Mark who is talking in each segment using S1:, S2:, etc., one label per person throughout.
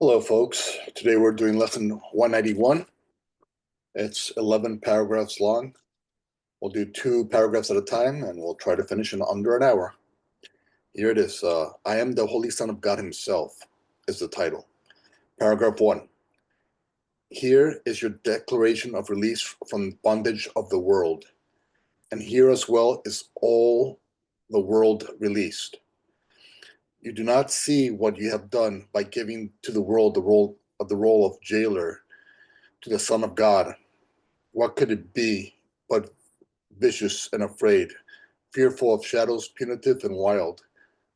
S1: Hello, folks. Today we're doing lesson 191. It's 11 paragraphs long. We'll do 2 paragraphs at a time, and we'll try to finish in under an hour. Here it is. I am the Holy Son of God Himself is the title. Paragraph 1. Here is your declaration of release from bondage of the world. And here as well is all the world released. You do not see what you have done by giving to the world the role of jailer to the Son of God. What could it be but vicious and afraid, fearful of shadows, punitive and wild,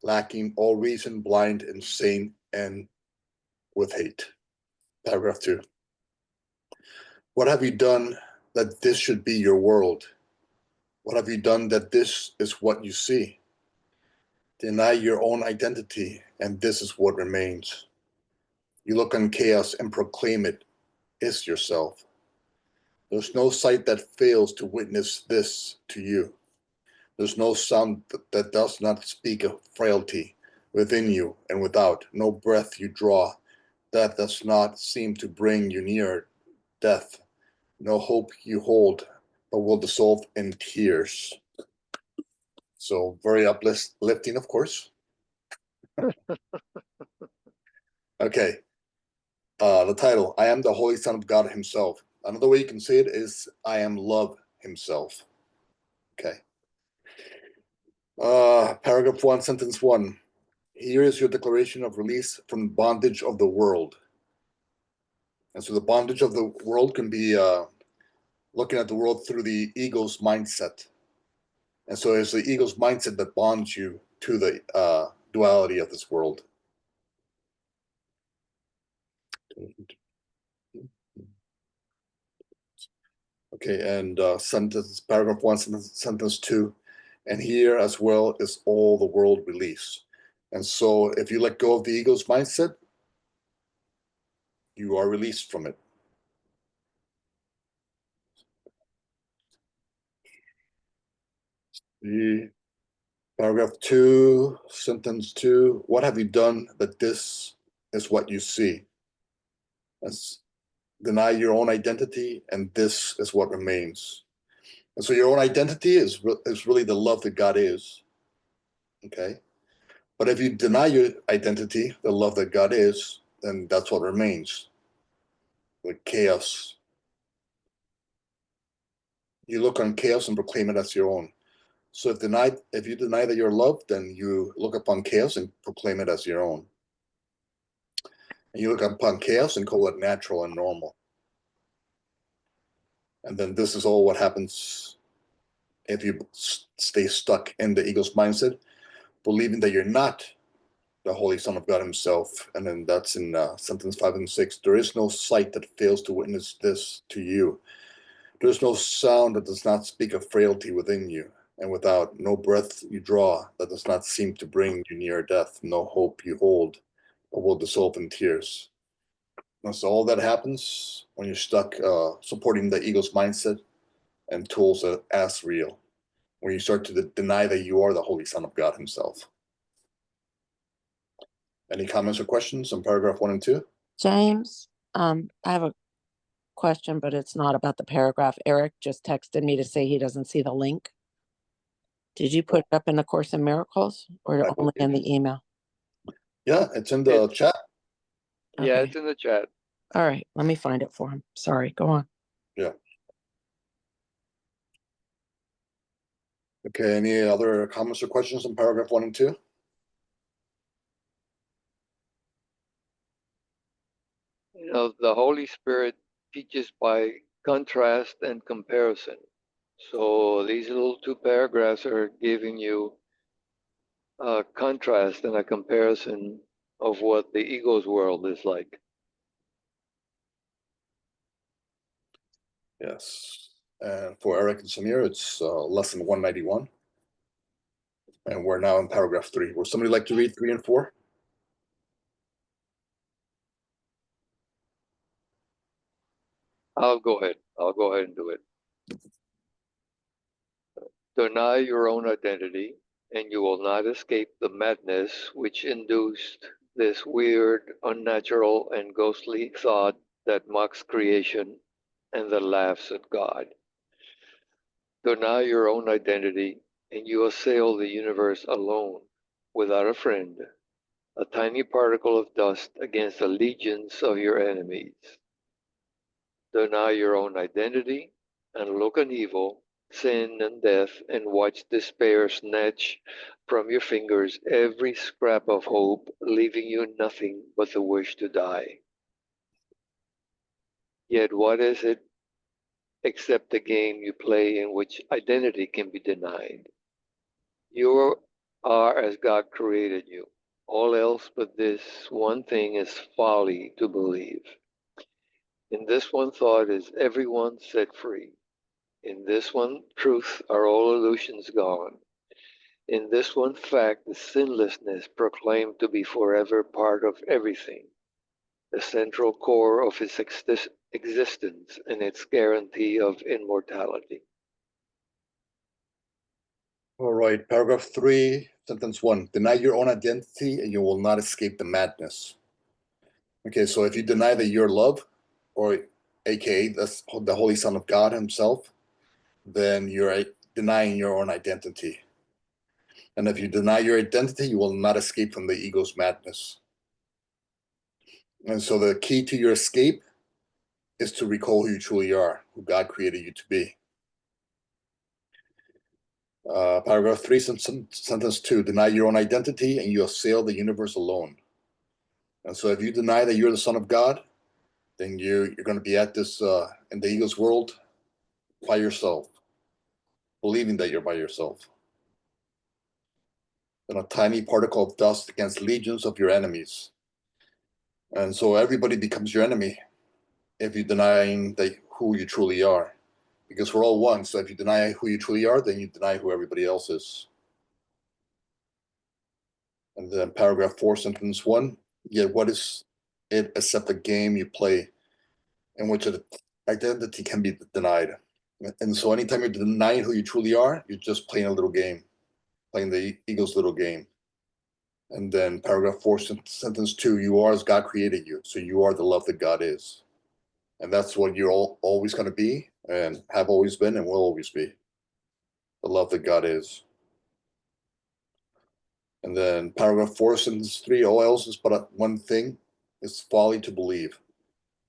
S1: lacking all reason, blind, insane, and with hate? Paragraph 2. What have you done that this should be your world? What have you done that this is what you see? Deny your own identity, and this is what remains. You look on chaos and proclaim it is yourself. There's no sight that fails to witness this to you. There's no sound that does not speak of frailty within you and without, no breath you draw that does not seem to bring you near death, no hope you hold, but will dissolve in tears. So very uplifting, of course. Okay, the title, I am the Holy Son of God Himself. Another way you can say it is, I am love Himself. Okay. Paragraph 1, sentence 1. Here is your declaration of release from the bondage of the world. And so the bondage of the world can be looking at the world through the ego's mindset. And so it's the ego's mindset that bonds you to the duality of this world. Okay, and paragraph 1, sentence 2. And here as well is all the world release. And so if you let go of the ego's mindset, you are released from it. The paragraph 2, sentence 2. What have you done that this is what you see? That's deny your own identity, and this is what remains. And so your own identity is really the love that God is. Okay. But if you deny your identity, the love that God is, then that's what remains. Like chaos. You look on chaos and proclaim it as your own. So if you deny that you're loved, then you look upon chaos and proclaim it as your own. And you look upon chaos and call it natural and normal. And then this is all what happens if you stay stuck in the ego's mindset, believing that you're not the Holy Son of God Himself. And then that's in sentence 5 and 6. There is no sight that fails to witness this to you. There is no sound that does not speak of frailty within you and without, no breath you draw that does not seem to bring you near death, no hope you hold, but will dissolve in tears. And so all that happens when you're stuck supporting the ego's mindset and tools as real, when you start to deny that you are the Holy Son of God Himself. Any comments or questions on paragraph 1 and 2?
S2: James, I have a question, but it's not about the paragraph. Eric just texted me to say he doesn't see the link. Did you put it up in the Course in Miracles or only in the email?
S1: Yeah, it's in the chat.
S3: Yeah,
S2: Okay.
S3: it's in the chat.
S2: All right, let me find it for him. Sorry, go on.
S1: Yeah. Okay, any other comments or questions on paragraph 1 and 2?
S3: You know, the Holy Spirit teaches by contrast and comparison. So these little 2 paragraphs are giving you a contrast and a comparison of what the ego's world is like.
S1: Yes. And for Eric and Samir, it's lesson 191. And we're now in paragraph 3. Would somebody like to read 3 and 4?
S3: I'll go ahead and do it. Deny your own identity, and you will not escape the madness which induced this weird, unnatural, and ghostly thought that mocks creation and that laughs at God. Deny your own identity, and you assail the universe alone, without a friend, a tiny particle of dust against the legions of your enemies. Deny your own identity, and look on evil, sin, and death, and watch despair snatch from your fingers every scrap of hope, leaving you nothing but the wish to die. Yet what is it except a game you play in which identity can be denied? You are as God created you. All else but this one thing is folly to believe. In this one thought is everyone set free. In this one truth are all illusions gone. In this one fact is sinlessness proclaimed to be forever part of everything, the central core of its existence and its guarantee of immortality.
S1: All right, paragraph 3, sentence 1. Deny your own identity and you will not escape the madness. Okay, so if you deny that you're love, or aka the Holy Son of God himself, then you're denying your own identity. And if you deny your identity, you will not escape from the ego's madness. And so the key to your escape is to recall who you truly are, who God created you to be. Paragraph 3, sentence 2. Deny your own identity and you assail the universe alone. And so if you deny that you're the Son of God, then you're going to be at this, in the ego's world, by yourself, believing that you're by yourself. And a tiny particle of dust against legions of your enemies. And so everybody becomes your enemy if you deny who you truly are. Because we're all one. So if you deny who you truly are, then you deny who everybody else is. And then paragraph 4, sentence 1. Yet what is it except a game you play in which identity can be denied? And so anytime you're denying who you truly are, you're just playing a little game, playing the ego's little game. And then paragraph 4, sentence 2. You are as God created you. So you are the love that God is. And that's what you're always going to be, and have always been, and will always be. The love that God is. And then paragraph 4, sentence 3, all else is but one thing, is folly to believe.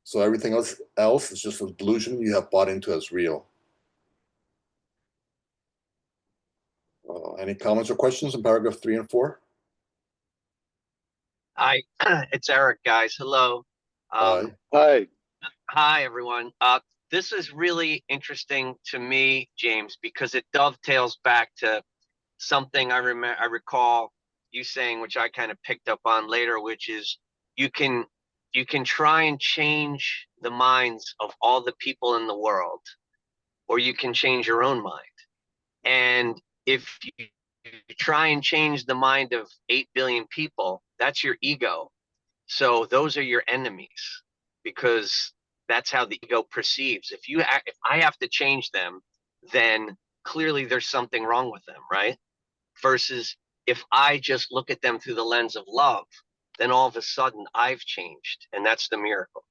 S1: So everything else is just a delusion you have bought into as real. Any comments or questions in paragraph 3 and 4?
S4: Hi, it's Eric, guys. Hello.
S3: Hi.
S4: Hi, everyone. This is really interesting to me, James, because it dovetails back to something I recall you saying, which I kind of picked up on later, which is you can try and change the minds of all the people in the world, or you can change your own mind. And if you try and change the mind of 8 billion people, that's your ego. So those are your enemies, because that's how the ego perceives. If I have to change them, then clearly there's something wrong with them, right? Versus if I just look at them through the lens of love, then all of a sudden I've changed, and that's the miracle.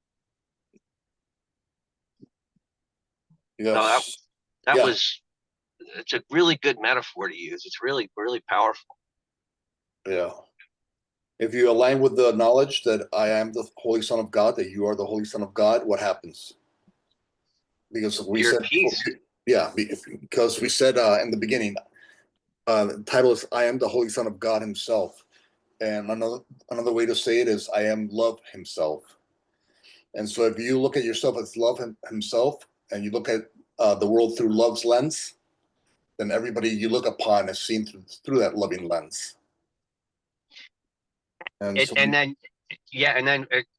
S1: Yes.
S4: So it's a really good metaphor to use. It's really, really powerful.
S1: Yeah. If you align with the knowledge that I am the Holy Son of God, that you are the Holy Son of God, what happens? Because we
S4: You're
S1: said,
S4: at peace.
S1: because we said in the beginning, the title is I am the Holy Son of God himself. And another way to say it is I am love himself. And so if you look at yourself as love himself, and you look at the world through love's lens, then everybody you look upon is seen through that loving lens. And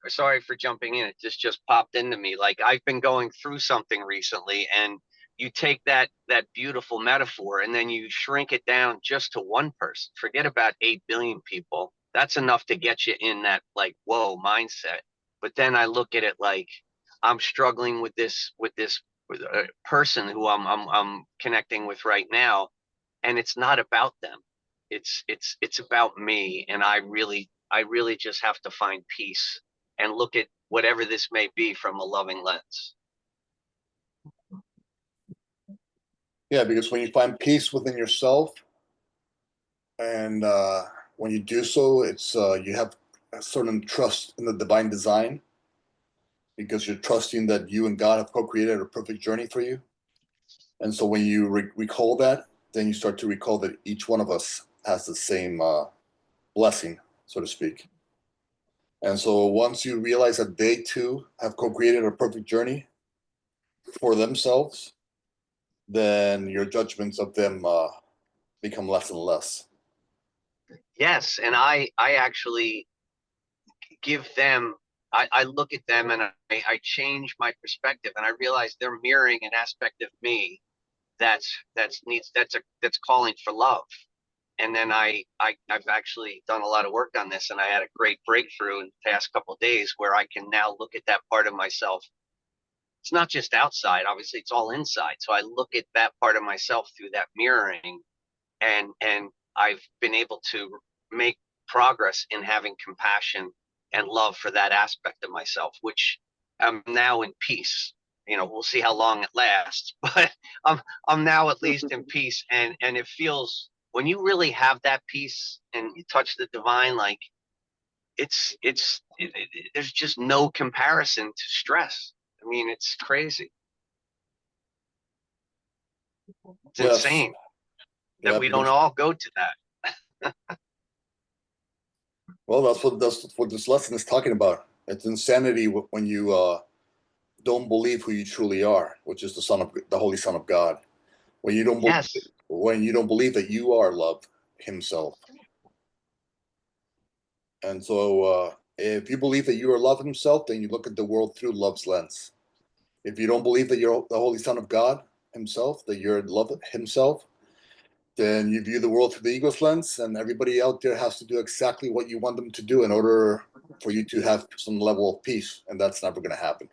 S4: Sorry for jumping in. It just popped into me. Like, I've been going through something recently, and you take that beautiful metaphor and then you shrink it down just to one person. Forget about 8 billion people. That's enough to get you in that, like, whoa mindset. But then I look at it like I'm struggling with this person who I'm connecting with right now, and it's not about them. It's about me, and I really I really just have to find peace and look at whatever this may be from a loving lens.
S1: Yeah, because when you find peace within yourself, and when you do so, it's you have a certain trust in the divine design, because you're trusting that you and God have co-created a perfect journey for you. And so when you recall that, then you start to recall that each one of us has the same blessing, so to speak. And so once you realize that they too have co-created a perfect journey for themselves, then your judgments of them become less and less.
S4: Yes, and I actually give them. I look at them and I change my perspective, and I realize they're mirroring an aspect of me that's calling for love. And then I've actually done a lot of work on this, and I had a great breakthrough in the past couple of days where I can now look at that part of myself. It's not just outside, obviously it's all inside. So I look at that part of myself through that mirroring, and I've been able to make progress in having compassion and love for that aspect of myself, which I'm now in peace. You know, we'll see how long it lasts, but I'm now at least in peace, and it feels, when you really have that peace and you touch the divine, like there's just no comparison to stress. I mean, it's crazy. It's
S1: Yes.
S4: insane that
S1: Yeah,
S4: we don't all go to that.
S1: well, that's what this lesson is talking about. It's insanity when you don't believe who you truly are, which is the Holy Son of God. When you don't
S4: Yes.
S1: when you don't believe that you are love Himself. And so, if you believe that you are love Himself, then you look at the world through love's lens. If you don't believe that you're the Holy Son of God Himself, that you're love Himself, then you view the world through the ego's lens, and everybody out there has to do exactly what you want them to do in order for you to have some level of peace, and that's never going to happen.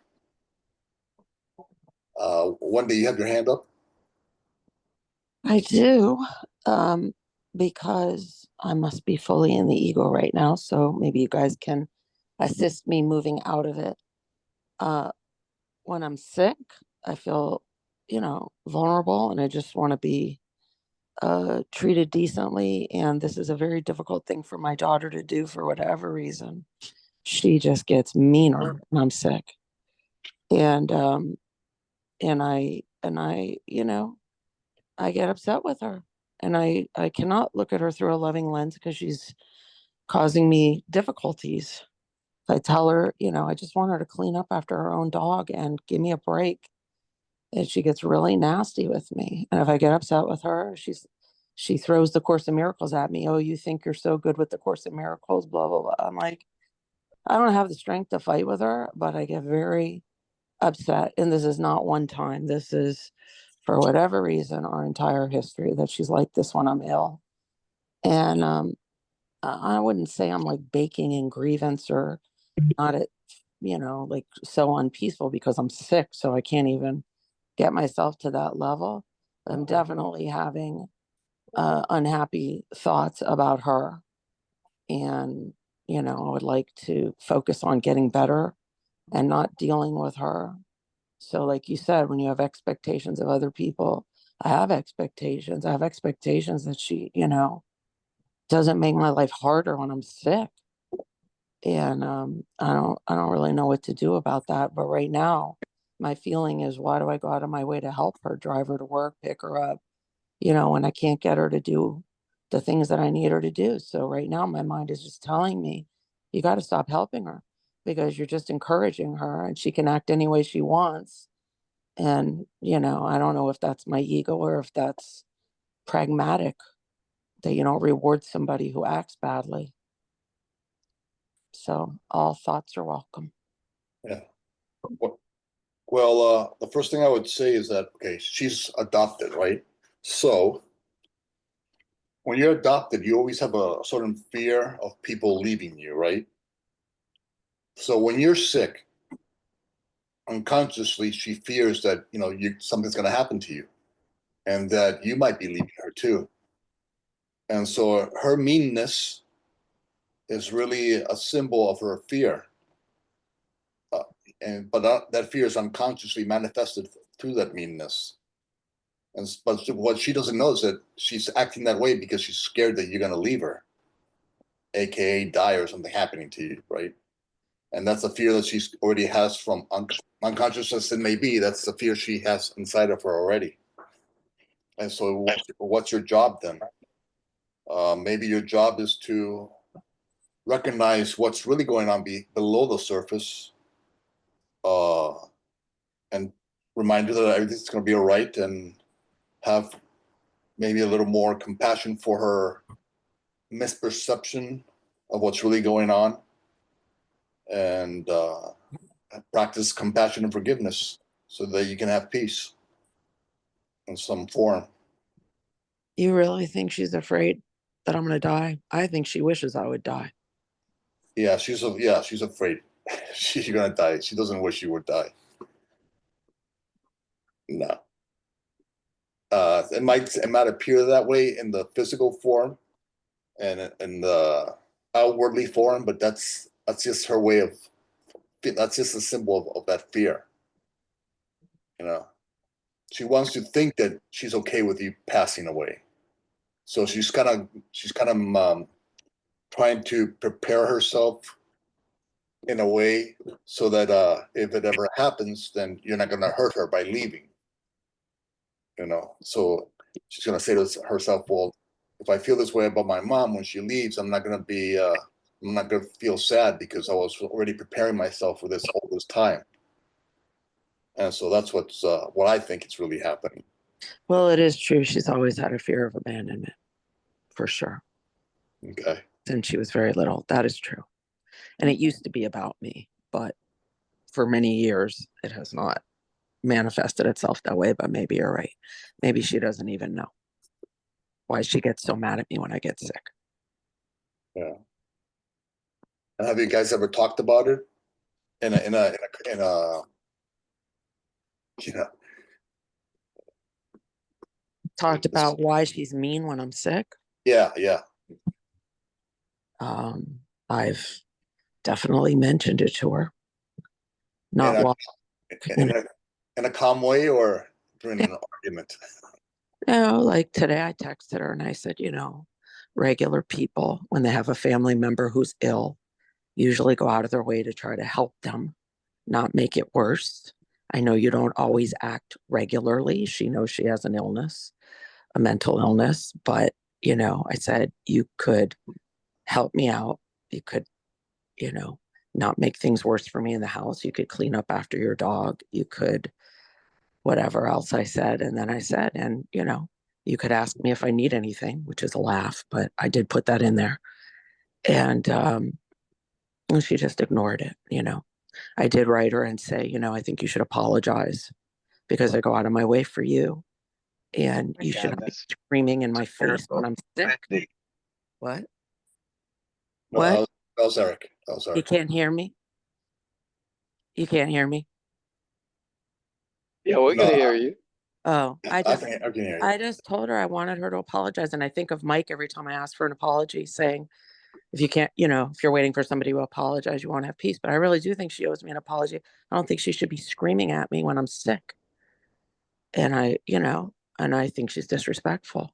S1: One day you have your hand up.
S2: I do, because I must be fully in the ego right now. So maybe you guys can assist me moving out of it. When I'm sick, I feel, vulnerable, and I just want to be treated decently. And this is a very difficult thing for my daughter to do for whatever reason. She just gets meaner when I'm sick. And I get upset with her, and I cannot look at her through a loving lens because she's causing me difficulties. I tell her, I just want her to clean up after her own dog and give me a break. And she gets really nasty with me. And if I get upset with her, she throws the Course in Miracles at me. Oh, you think you're so good with the Course in Miracles, blah, blah, blah. I'm like, I don't have the strength to fight with her, but I get very upset. And this is not one time. This is, for whatever reason, our entire history, that she's like this when I'm ill. And I wouldn't say I'm like baking in grievance or not at, like so unpeaceful because I'm sick. So I can't even get myself to that level. I'm definitely having unhappy thoughts about her. And, I would like to focus on getting better and not dealing with her. So, like you said, when you have expectations of other people, I have expectations. I have expectations that she, doesn't make my life harder when I'm sick. And I don't really know what to do about that. But right now, my feeling is, why do I go out of my way to help her, drive her to work, pick her up, when I can't get her to do the things that I need her to do? So right now, my mind is just telling me, you got to stop helping her because you're just encouraging her and she can act any way she wants. And, I don't know if that's my ego or if that's pragmatic, that you don't reward somebody who acts badly. So all thoughts are welcome.
S1: Yeah. Well, the first thing I would say is that, okay, she's adopted, right? So when you're adopted, you always have a certain fear of people leaving you, right? So when you're sick, unconsciously, she fears that, something's going to happen to you and that you might be leaving her too. And so her meanness is really a symbol of her fear. But that fear is unconsciously manifested through that meanness. But what she doesn't know is that she's acting that way because she's scared that you're going to leave her, aka die or something happening to you, right? And that's a fear that she already has from unconscious as it may be. That's the fear she has inside of her already. And so, what's your job then? Maybe your job is to recognize what's really going on below the surface, and remind her that everything's going to be all right, and have maybe a little more compassion for her misperception of what's really going on, and practice compassion and forgiveness so that you can have peace in some form.
S2: You really think she's afraid that I'm going to die? I think she wishes I would die.
S1: Yeah, she's afraid she's gonna die. She doesn't wish she would die. No. It might appear that way in the physical form and in the outwardly form, but that's just her way of, that's just a symbol of that fear. She wants to think that she's okay with you passing away. So she's kind of trying to prepare herself in a way so that if it ever happens, then you're not going to hurt her by leaving. So she's going to say to herself, well, if I feel this way about my mom when she leaves, I'm not going to feel sad because I was already preparing myself for this all this time. And so that's what I think is really happening.
S2: Well, it is true. She's always had a fear of abandonment, for sure.
S1: Okay.
S2: Since she was very little. That is true. And it used to be about me, but for many years, it has not manifested itself that way. But maybe you're right. Maybe she doesn't even know why she gets so mad at me when I get sick.
S1: Yeah. And have you guys ever talked about it in a
S2: Talked about why she's mean when I'm sick.
S1: Yeah.
S2: I've definitely mentioned it to her.
S1: In a calm way or during an argument?
S2: Like today I texted her and I said, regular people, when they have a family member who's ill, usually go out of their way to try to help them, not make it worse. I know you don't always act regularly. She knows she has an illness, a mental illness, but, I said, you could help me out. You could, not make things worse for me in the house. You could clean up after your dog. You could, whatever else I said. And then I said, and, you could ask me if I need anything, which is a laugh, but I did put that in there. And she just ignored it, I did write her and say, I think you should apologize because I go out of my way for you. And you should not be screaming in my face when I'm sick. What?
S1: No, that was Eric.
S2: You can't hear me? You can't hear me?
S3: Yeah, we can hear you.
S2: Oh,
S1: I can hear you.
S2: I just told her I wanted her to apologize. And I think of Mike every time I ask for an apology, saying, if you can't, if you're waiting for somebody to apologize, you won't have peace. But I really do think she owes me an apology. I don't think she should be screaming at me when I'm sick. And I think she's disrespectful.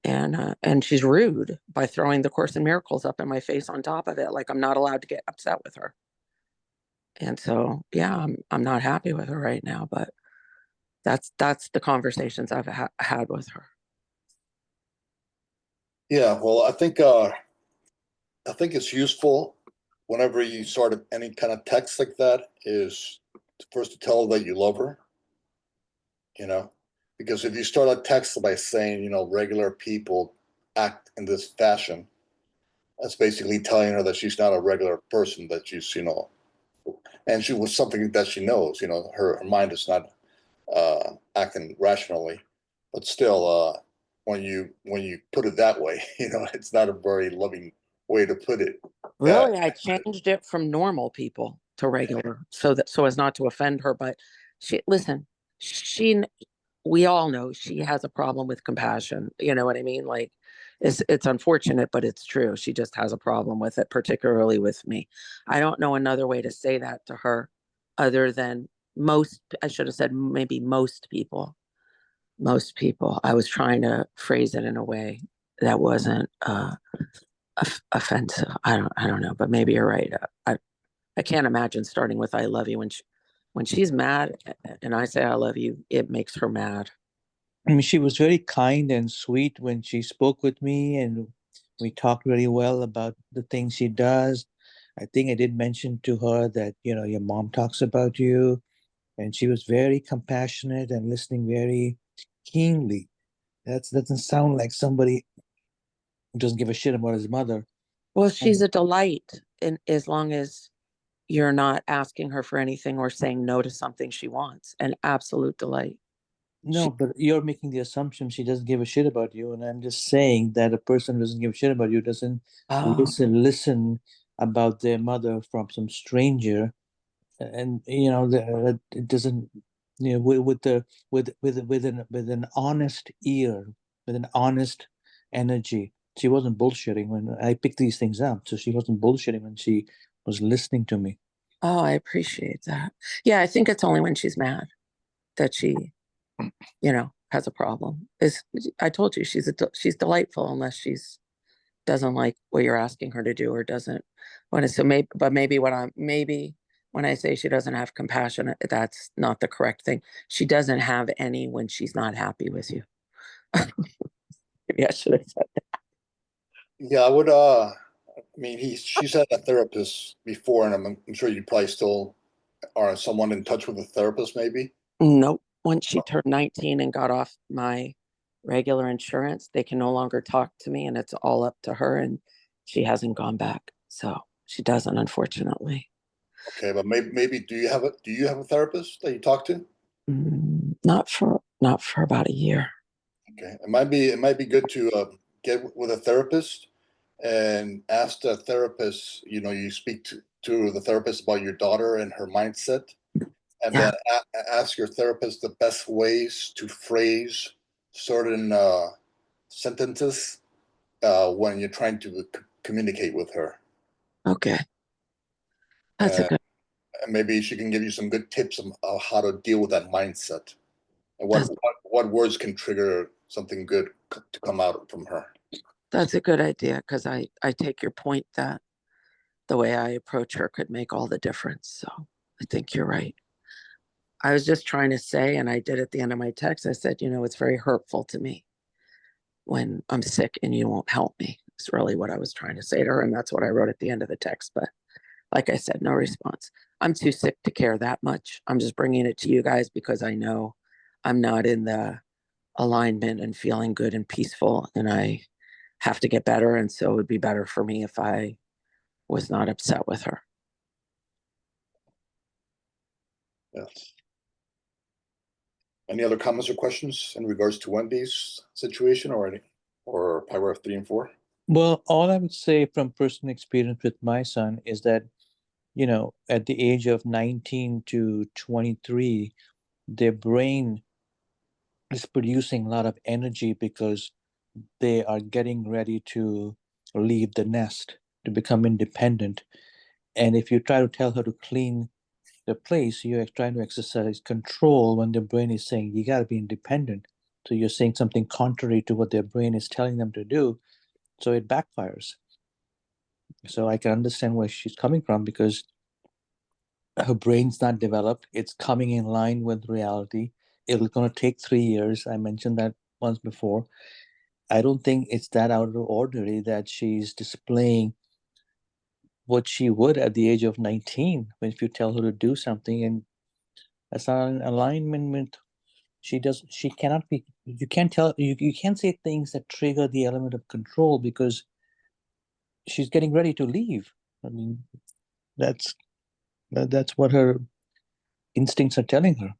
S2: And she's rude by throwing the Course in Miracles up in my face on top of it. Like I'm not allowed to get upset with her. And so, yeah, I'm not happy with her right now, but that's the conversations I've had with her.
S1: Yeah, well, I think it's useful whenever you start any kind of text like that is first to tell her that you love her, because if you start a text by saying, regular people act in this fashion, that's basically telling her that she's not a regular person, that she's, and she was something that she knows, her mind is not acting rationally, but still, when you put it that way, it's not a very loving way to put it.
S2: Really, I changed it from normal people to regular, so as not to offend her. But we all know she has a problem with compassion. You know what I mean? Like It's unfortunate, but it's true. She just has a problem with it, particularly with me. I don't know another way to say that to her other than most, I should have said maybe most people. Most people. I was trying to phrase it in a way that wasn't offensive. I don't know, but maybe you're right. I can't imagine starting with "I love you" when she's mad and I say "I love you," it makes her mad.
S5: I mean, she was very kind and sweet when she spoke with me, and we talked very well about the things she does. I think I did mention to her that, you know, your mom talks about you, and she was very compassionate and listening very keenly. That doesn't sound like somebody who doesn't give a shit about his mother.
S2: Well, she's a delight, and as long as you're not asking her for anything or saying no to something she wants, an absolute delight.
S5: No, but you're making the assumption she doesn't give a shit about you, and I'm just saying that a person who doesn't give a shit about you doesn't
S2: Oh,
S5: listen about their mother from some stranger, and you know it doesn't, you know, with an honest ear, with an honest energy. She wasn't bullshitting when I picked these things up, so she wasn't bullshitting when she was listening to me.
S2: oh, I appreciate that. Yeah, I think it's only when she's mad that she, has a problem. Is I told you she's delightful unless she's doesn't like what you're asking her to do or doesn't want to. So maybe when I say she doesn't have compassion, that's not the correct thing. She doesn't have any when she's not happy with you. Maybe I should have said that.
S1: Yeah, I would. I mean, she's had a therapist before, and I'm sure you probably still are someone in touch with a therapist, maybe.
S2: Nope. Once she turned 19 and got off my regular insurance, they can no longer talk to me, and it's all up to her. And she hasn't gone back, so she doesn't, unfortunately.
S1: Okay, but maybe do you have a therapist that you talk to?
S2: Not for about a year.
S1: Okay, it might be good to get with a therapist and ask the therapist. You speak to the therapist about your daughter and her mindset, and
S2: Yeah.
S1: then ask your therapist the best ways to phrase certain sentences when you're trying to communicate with her.
S2: Okay. That's a
S1: And
S2: good.
S1: maybe she can give you some good tips on how to deal with that mindset and what,
S2: That's,
S1: what words can trigger something good to come out from her.
S2: that's a good idea because I take your point that the way I approach her could make all the difference. So I think you're right. I was just trying to say, and I did at the end of my text, I said, it's very hurtful to me when I'm sick and you won't help me. It's really what I was trying to say to her. And that's what I wrote at the end of the text. But like I said, no response. I'm too sick to care that much. I'm just bringing it to you guys because I know I'm not in the alignment and feeling good and peaceful. And I have to get better. And so it would be better for me if I was not upset with her.
S1: Yes. Any other comments or questions in regards to Wendy's situation or paragraph 3 and 4?
S5: Well, all I would say from personal experience with my son is that, you know, at the age of 19 to 23, their brain is producing a lot of energy because they are getting ready to leave the nest, to become independent. And if you try to tell her to clean the place, you're trying to exercise control when their brain is saying, you got to be independent. So you're saying something contrary to what their brain is telling them to do. So it backfires. So I can understand where she's coming from because her brain's not developed. It's coming in line with reality. It's going to take 3 years. I mentioned that once before. I don't think it's that out of the ordinary that she's displaying what she would at the age of 19 when if you tell her to do something, and that's not in alignment with she cannot be, you can't say things that trigger the element of control because she's getting ready to leave. I mean, that's that's what her instincts are telling her.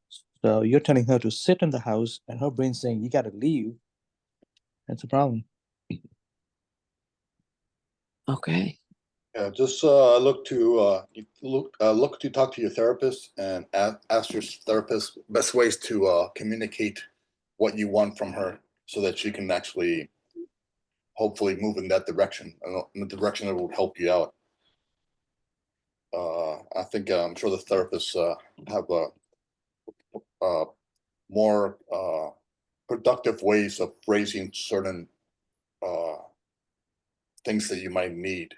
S5: So you're telling her to sit in the house and her brain's saying you got to leave. That's a problem.
S2: Okay.
S1: Yeah, just look to talk to your therapist and ask your therapist best ways to communicate what you want from her so that she can actually hopefully move in that direction, in the direction that would help you out. I think I'm sure the therapists have more productive ways of phrasing certain things that you might need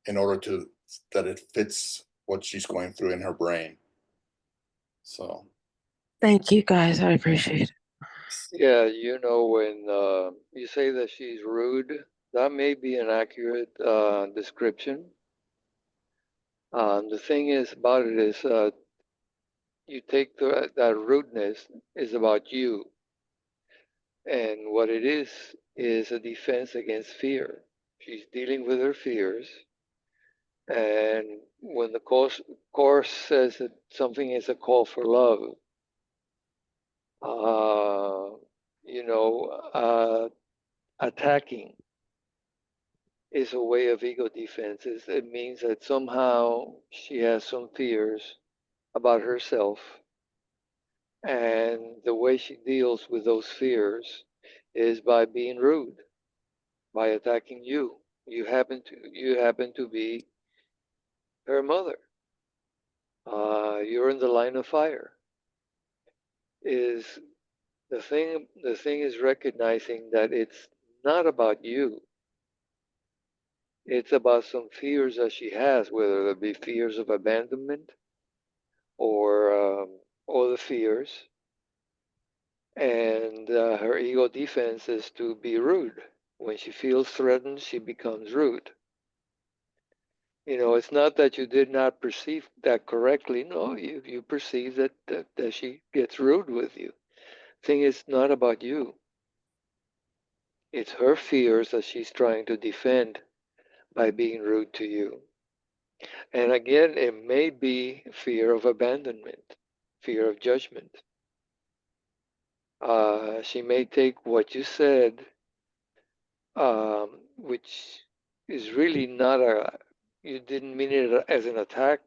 S1: in order to that it fits what she's going through in her brain. So
S2: Thank you guys. I appreciate it.
S3: Yeah, you know, when you say that she's rude, that may be an accurate description. The thing is about it is you take that rudeness is about you. And what it is a defense against fear. She's dealing with her fears. And when the course says that something is a call for love, you know, attacking is a way of ego defense. It means that somehow she has some fears about herself. And the way she deals with those fears is by being rude, by attacking you. You happen to be her mother. You're in the line of fire. Is the thing? The thing is recognizing that it's not about you. It's about some fears that she has, whether they be fears of abandonment or other fears. And her ego defense is to be rude. When she feels threatened, she becomes rude. You know, it's not that you did not perceive that correctly. No, you perceive that she gets rude with you. Thing is not about you. It's her fears that she's trying to defend by being rude to you. And again, it may be fear of abandonment, fear of judgment. She may take what you said, which is really not you didn't mean it as an attack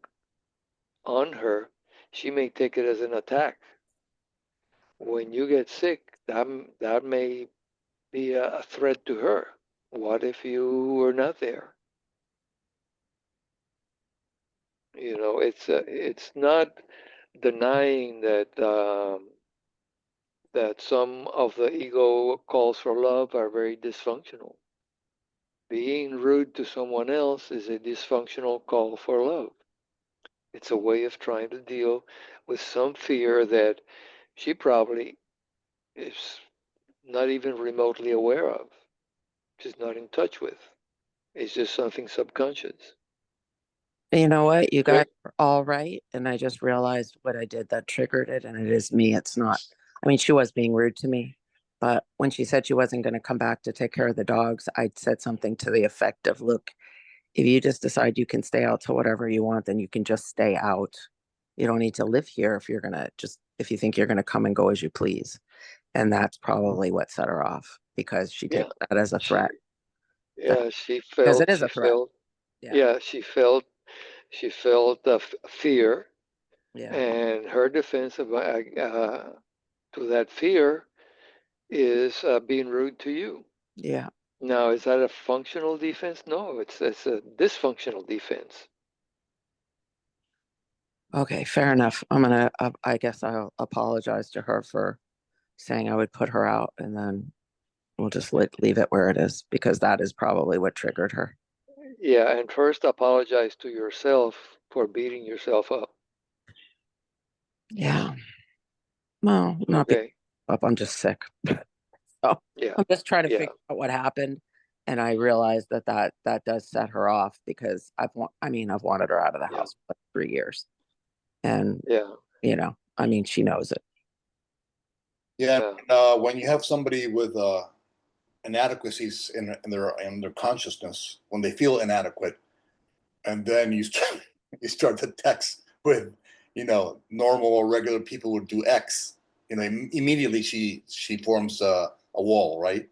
S3: on her. She may take it as an attack. When you get sick, that may be a threat to her. What if you were not there? You know, it's not denying that some of the ego calls for love are very dysfunctional. Being rude to someone else is a dysfunctional call for love. It's a way of trying to deal with some fear that she probably is not even remotely aware of. She's not in touch with. It's just something subconscious.
S2: You know what? You guys
S3: Good.
S2: are all right. And I just realized what I did that triggered it. And it is me. It's not. I mean, she was being rude to me. But when she said she wasn't going to come back to take care of the dogs, I said something to the effect of, look, if you just decide you can stay out to whatever you want, then you can just stay out. You don't need to live here if you're going to if you think you're going to come and go as you please. And that's probably what set her off because she
S3: Yeah.
S2: takes that as a threat.
S3: Yeah, she
S2: Because
S3: felt.
S2: it is
S3: She
S2: a threat.
S3: felt.
S2: Yeah.
S3: Yeah, she felt. She felt the fear,
S2: Yeah.
S3: and her defense of, to that fear is being rude to you.
S2: Yeah.
S3: Now, is that a functional defense? No, it's a dysfunctional defense.
S2: Okay, fair enough. I guess I'll apologize to her for saying I would put her out and then we'll just leave it where it is because that is probably what triggered her.
S3: Yeah, and first apologize to yourself for beating yourself up.
S2: Yeah. Well, not being
S3: Okay.
S2: up. I'm just sick. So
S3: Yeah.
S2: I'm just trying to
S3: Yeah.
S2: figure out what happened. And I realized that does set her off because I've wanted her out of the
S3: Yeah.
S2: house for like 3 years. And,
S3: Yeah.
S2: she knows it.
S1: yeah,
S3: Yeah.
S1: when you have somebody with inadequacies in their consciousness, when they feel inadequate, and then you start to text with, normal or regular people would do X, immediately she forms a wall, right?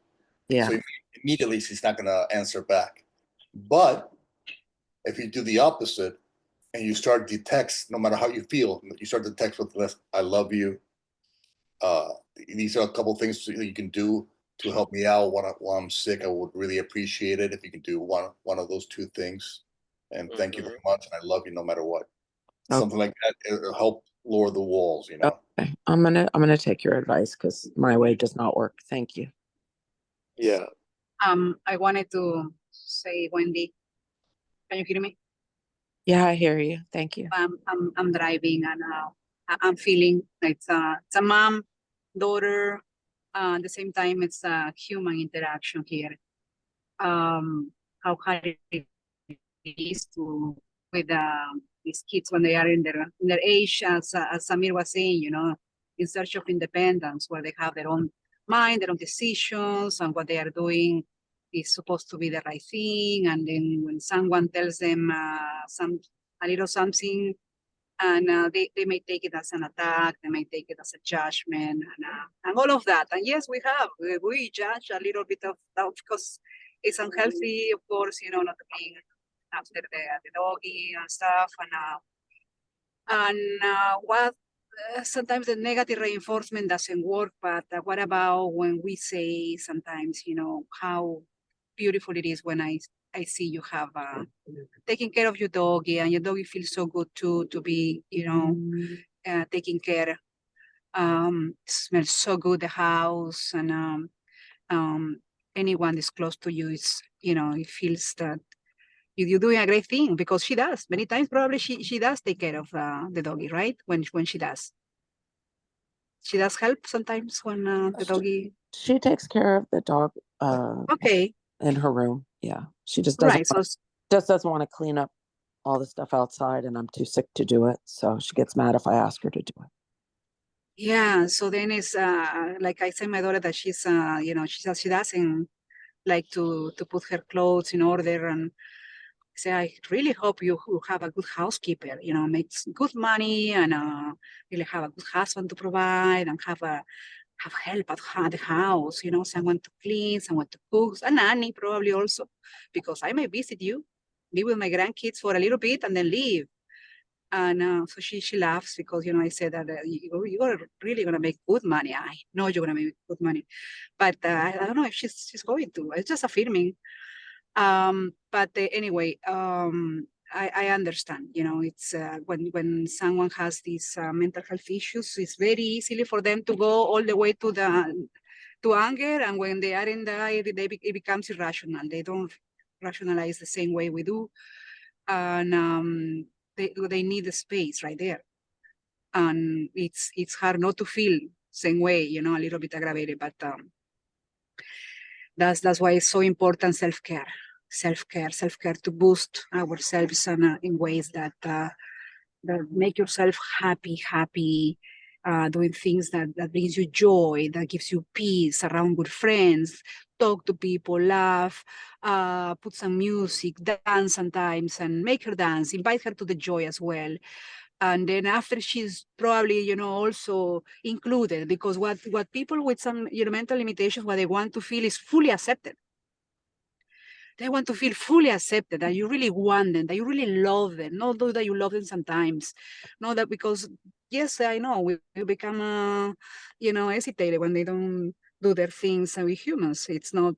S2: Yeah.
S1: So immediately she's not going to answer back. But if you do the opposite and you start to text, no matter how you feel, you start to text with "I love you." These are a couple things that you can do to help me out while I'm sick, I would really appreciate it if you could do one of those two things. And thank you very much. And I love you no matter what. Something like that, it'll help lower the walls, you know.
S2: Okay. I'm gonna take your advice because my way does not work. Thank you.
S3: Yeah.
S6: I wanted to say, Wendy, can you hear me?
S2: Yeah, I hear you. Thank you.
S6: I'm driving and I'm feeling like it's a mom, daughter. At the same time, it's a human interaction here. How hard it is to with these kids when they are in their age, as Samir was saying, you know, in search of independence, where they have their own mind, their own decisions, and what they are doing is supposed to be the right thing. And then when someone tells them a little something, and they may take it as an attack, they may take it as a judgment, and all of that. And yes, we judge a little bit of that because it's unhealthy, of course, you know, not being after the doggy and stuff, and what sometimes the negative reinforcement doesn't work. But what about when we say sometimes, you know, how beautiful it is when I see you have taking care of your doggy, and your doggy feels so good too to be, you know, taking care. Smells so good the house, and anyone that's close to you is, you know, it feels that you're doing a great thing, because she does many times. Probably she does take care of the doggy, right? When she does help sometimes when the doggy.
S2: She takes care of the dog
S6: Okay,
S2: in her room. Yeah. She just doesn't
S6: right. So
S2: just doesn't want to clean up all the stuff outside, and I'm too sick to do it. So she gets mad if I ask her to do it.
S6: yeah. So then it's like I said, my daughter, that she's you know, she doesn't like to put her clothes in order, and say, I really hope you have a good housekeeper, you know, makes good money, and really have a good husband to provide, and have help at the house, you know, someone to clean, someone to cook, a nanny probably also, because I may visit you, be with my grandkids for a little bit and then leave. And so she laughs, because, you know, I said that you are really going to make good money. I know you're going to make good money, but I don't know if she's going to. It's just affirming. But anyway, I understand, you know, it's when someone has these mental health issues, it's very easily for them to go all the way to anger, and when they are in it becomes irrational. They don't rationalize the same way we do, and they need the space right there, and it's hard not to feel same way, you know, a little bit aggravated, but that's why it's so important self-care to boost ourselves in ways that make yourself happy, doing things that brings you joy, that gives you peace, around good friends, talk to people, laugh, put some music, dance sometimes, and make her dance, invite her to the joy as well. And then after, she's probably, you know, also included, because what people with some, you know, mental limitations, what they want to feel is fully accepted. They want to feel fully accepted, that you really want them, that you really love them, not that you love them sometimes. Not that, because yes, I know we become, you know, hesitated when they don't do their things. And we humans, it's not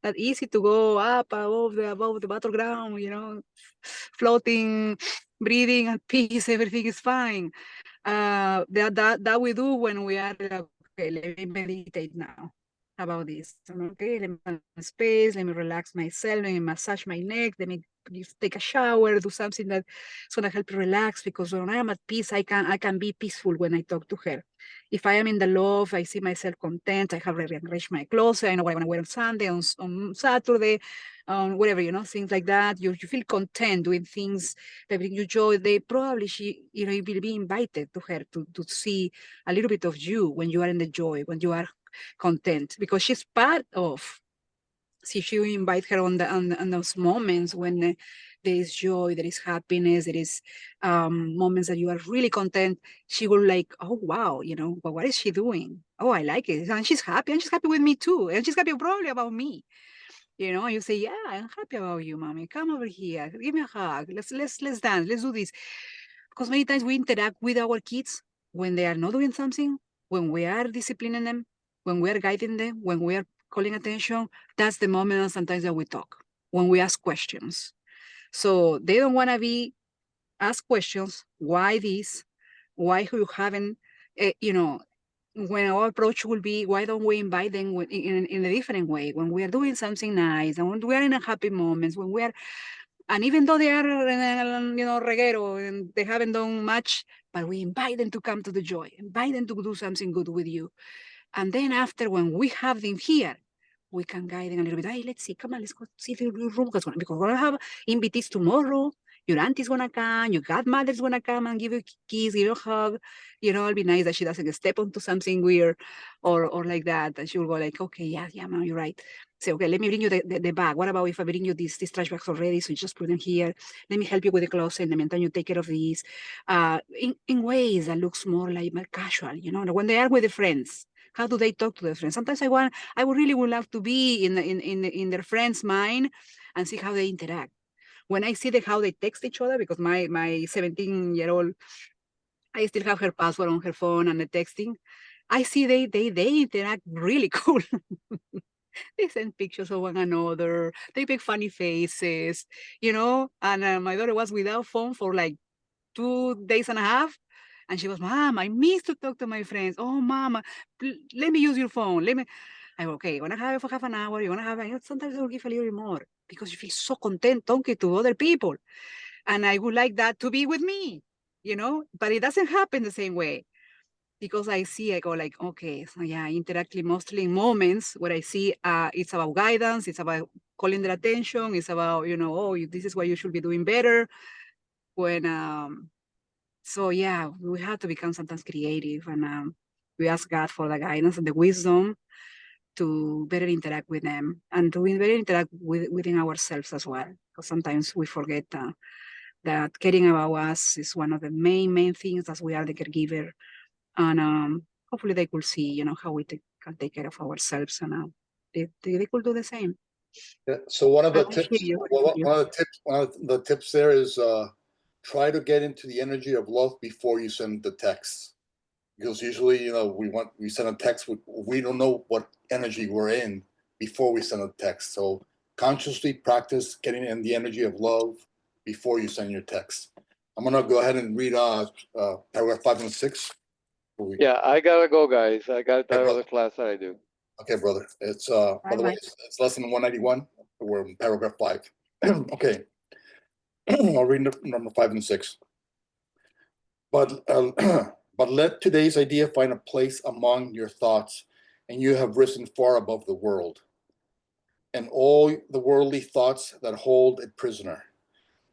S6: that easy to go up above the battleground, you know, floating, breathing at peace, everything is fine. That we do when we are, okay, let me meditate now about this. Okay, let me find space, let me relax myself, let me massage my neck, let me take a shower, do something that's gonna help you relax, because when I am at peace, I can be peaceful when I talk to her. If I am in the love, I see myself content, I have rearranged my closet, I know what I want to wear on Sunday, on Saturday, whatever, you know, things like that. You feel content doing things that bring you joy. They probably, you know, you will be invited to her to see a little bit of you when you are in the joy, when you are content, because she's part of. See, if you invite her on those moments when there is joy, there is happiness, there is moments that you are really content, she will like, oh wow, you know, but what is she doing? Oh, I like it, and she's happy with me too, and she's happy probably about me. You know, you say, yeah, I'm happy about you, mommy. Come over here, give me a hug. Let's dance. Let's do this. Because many times we interact with our kids when they are not doing something, when we are disciplining them, when we are guiding them, when we are calling attention, that's the moment sometimes that we talk, when we ask questions. So they don't want to be asked questions. Why this? Why you haven't, when our approach will be, why don't we invite them in a different way? When we are doing something nice, and when we are in a happy moments, when we are, and even though they are, reguero, and they haven't done much, but we invite them to come to the joy, invite them to do something good with you. And then after, when we have them here, we can guide them a little bit. Hey, let's see, come on, let's go see the room. Because we're going to have invitees tomorrow. Your auntie's going to come, your godmother's going to come and give you a kiss, give you a hug. It'll be nice that she doesn't step onto something weird or like that. And she will go like, okay, yeah, mom, you're right. Say, okay, let me bring you the bag. What about if I bring you these trash bags already? So you just put them here. Let me help you with the closet. In the meantime, you take care of these. In ways that looks more casual, when they are with the friends. How do they talk to their friends? Sometimes I would really love to be in their friends' mind and see how they interact. When I see how they text each other, because my 17-year-old, I still have her password on her phone and the texting. I see they interact really cool. They send pictures of one another. They make funny faces, And my daughter was without phone for like 2 days and a half. And she goes, Mom, I miss to talk to my friends. Oh, Mama, let me use your phone. I go, okay, you want to have it for half an hour? You want to have it? Sometimes I will give a little more because you feel so content talking to other people. And I would like that to be with me, but it doesn't happen the same way because I go like, okay, so yeah, interacting mostly in moments where I see it's about guidance, it's about calling their attention, it's about, this is what you should be doing better. So yeah, we have to become sometimes creative, and we ask God for the guidance and the wisdom to better interact with them and to better interact within ourselves as well. Because sometimes we forget that caring about us is one of the main things, that we are the caregiver, and hopefully they could see, how we can take care of ourselves, and they could do the same.
S1: Yeah. So one of the
S6: I
S1: tips,
S6: hear you.
S1: one of the tips there is try to get into the energy of love before you send the text, because usually we send a text, we don't know what energy we're in before we send a text. So consciously practice getting in the energy of love before you send your text. I'm gonna go ahead and read paragraph 5 and 6.
S3: Yeah, I gotta go, guys. I got that
S1: brother.
S3: other class that I do.
S1: Okay, brother. It's by the way, it's lesson 191. We're in paragraph 5. Okay. I'll read number 5 and 6. But but let today's idea find a place among your thoughts, and you have risen far above the world and all the worldly thoughts that hold it prisoner.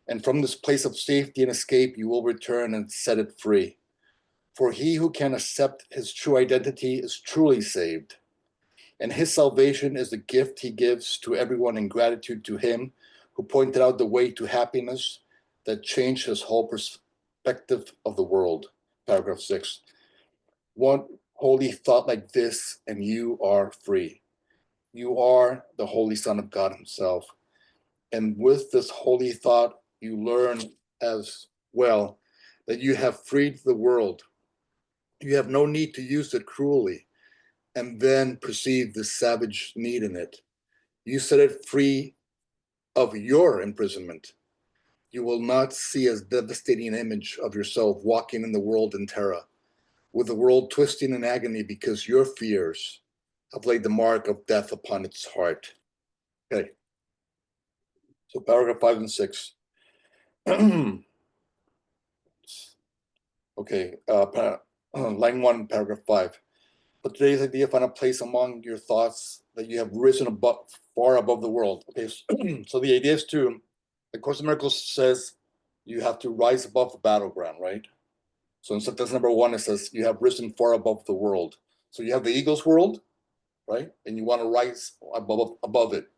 S1: And from this place of safety and escape, you will return and set it free. For he who can accept his true identity is truly saved. And his salvation is the gift he gives to everyone in gratitude to him who pointed out the way to happiness that changed his whole perspective of the world. Paragraph 6. One holy thought like this, and you are free. You are the Holy Son of God himself. And with this holy thought, you learn as well that you have freed the world. You have no need to use it cruelly and then perceive the savage need in it. You set it free of your imprisonment. You will not see as devastating an image of yourself walking in the world in terror, with the world twisting in agony because your fears have laid the mark of death upon its heart. Okay. So paragraph 5 and 6. Okay. Line 1, paragraph 5. But today's idea find a place among your thoughts that you have risen far above the world. Okay, so the idea is the Course in Miracles says you have to rise above the battleground, right? So in sentence number 1, it says you have risen far above the world. So you have the ego's world, right? And you want to rise above it.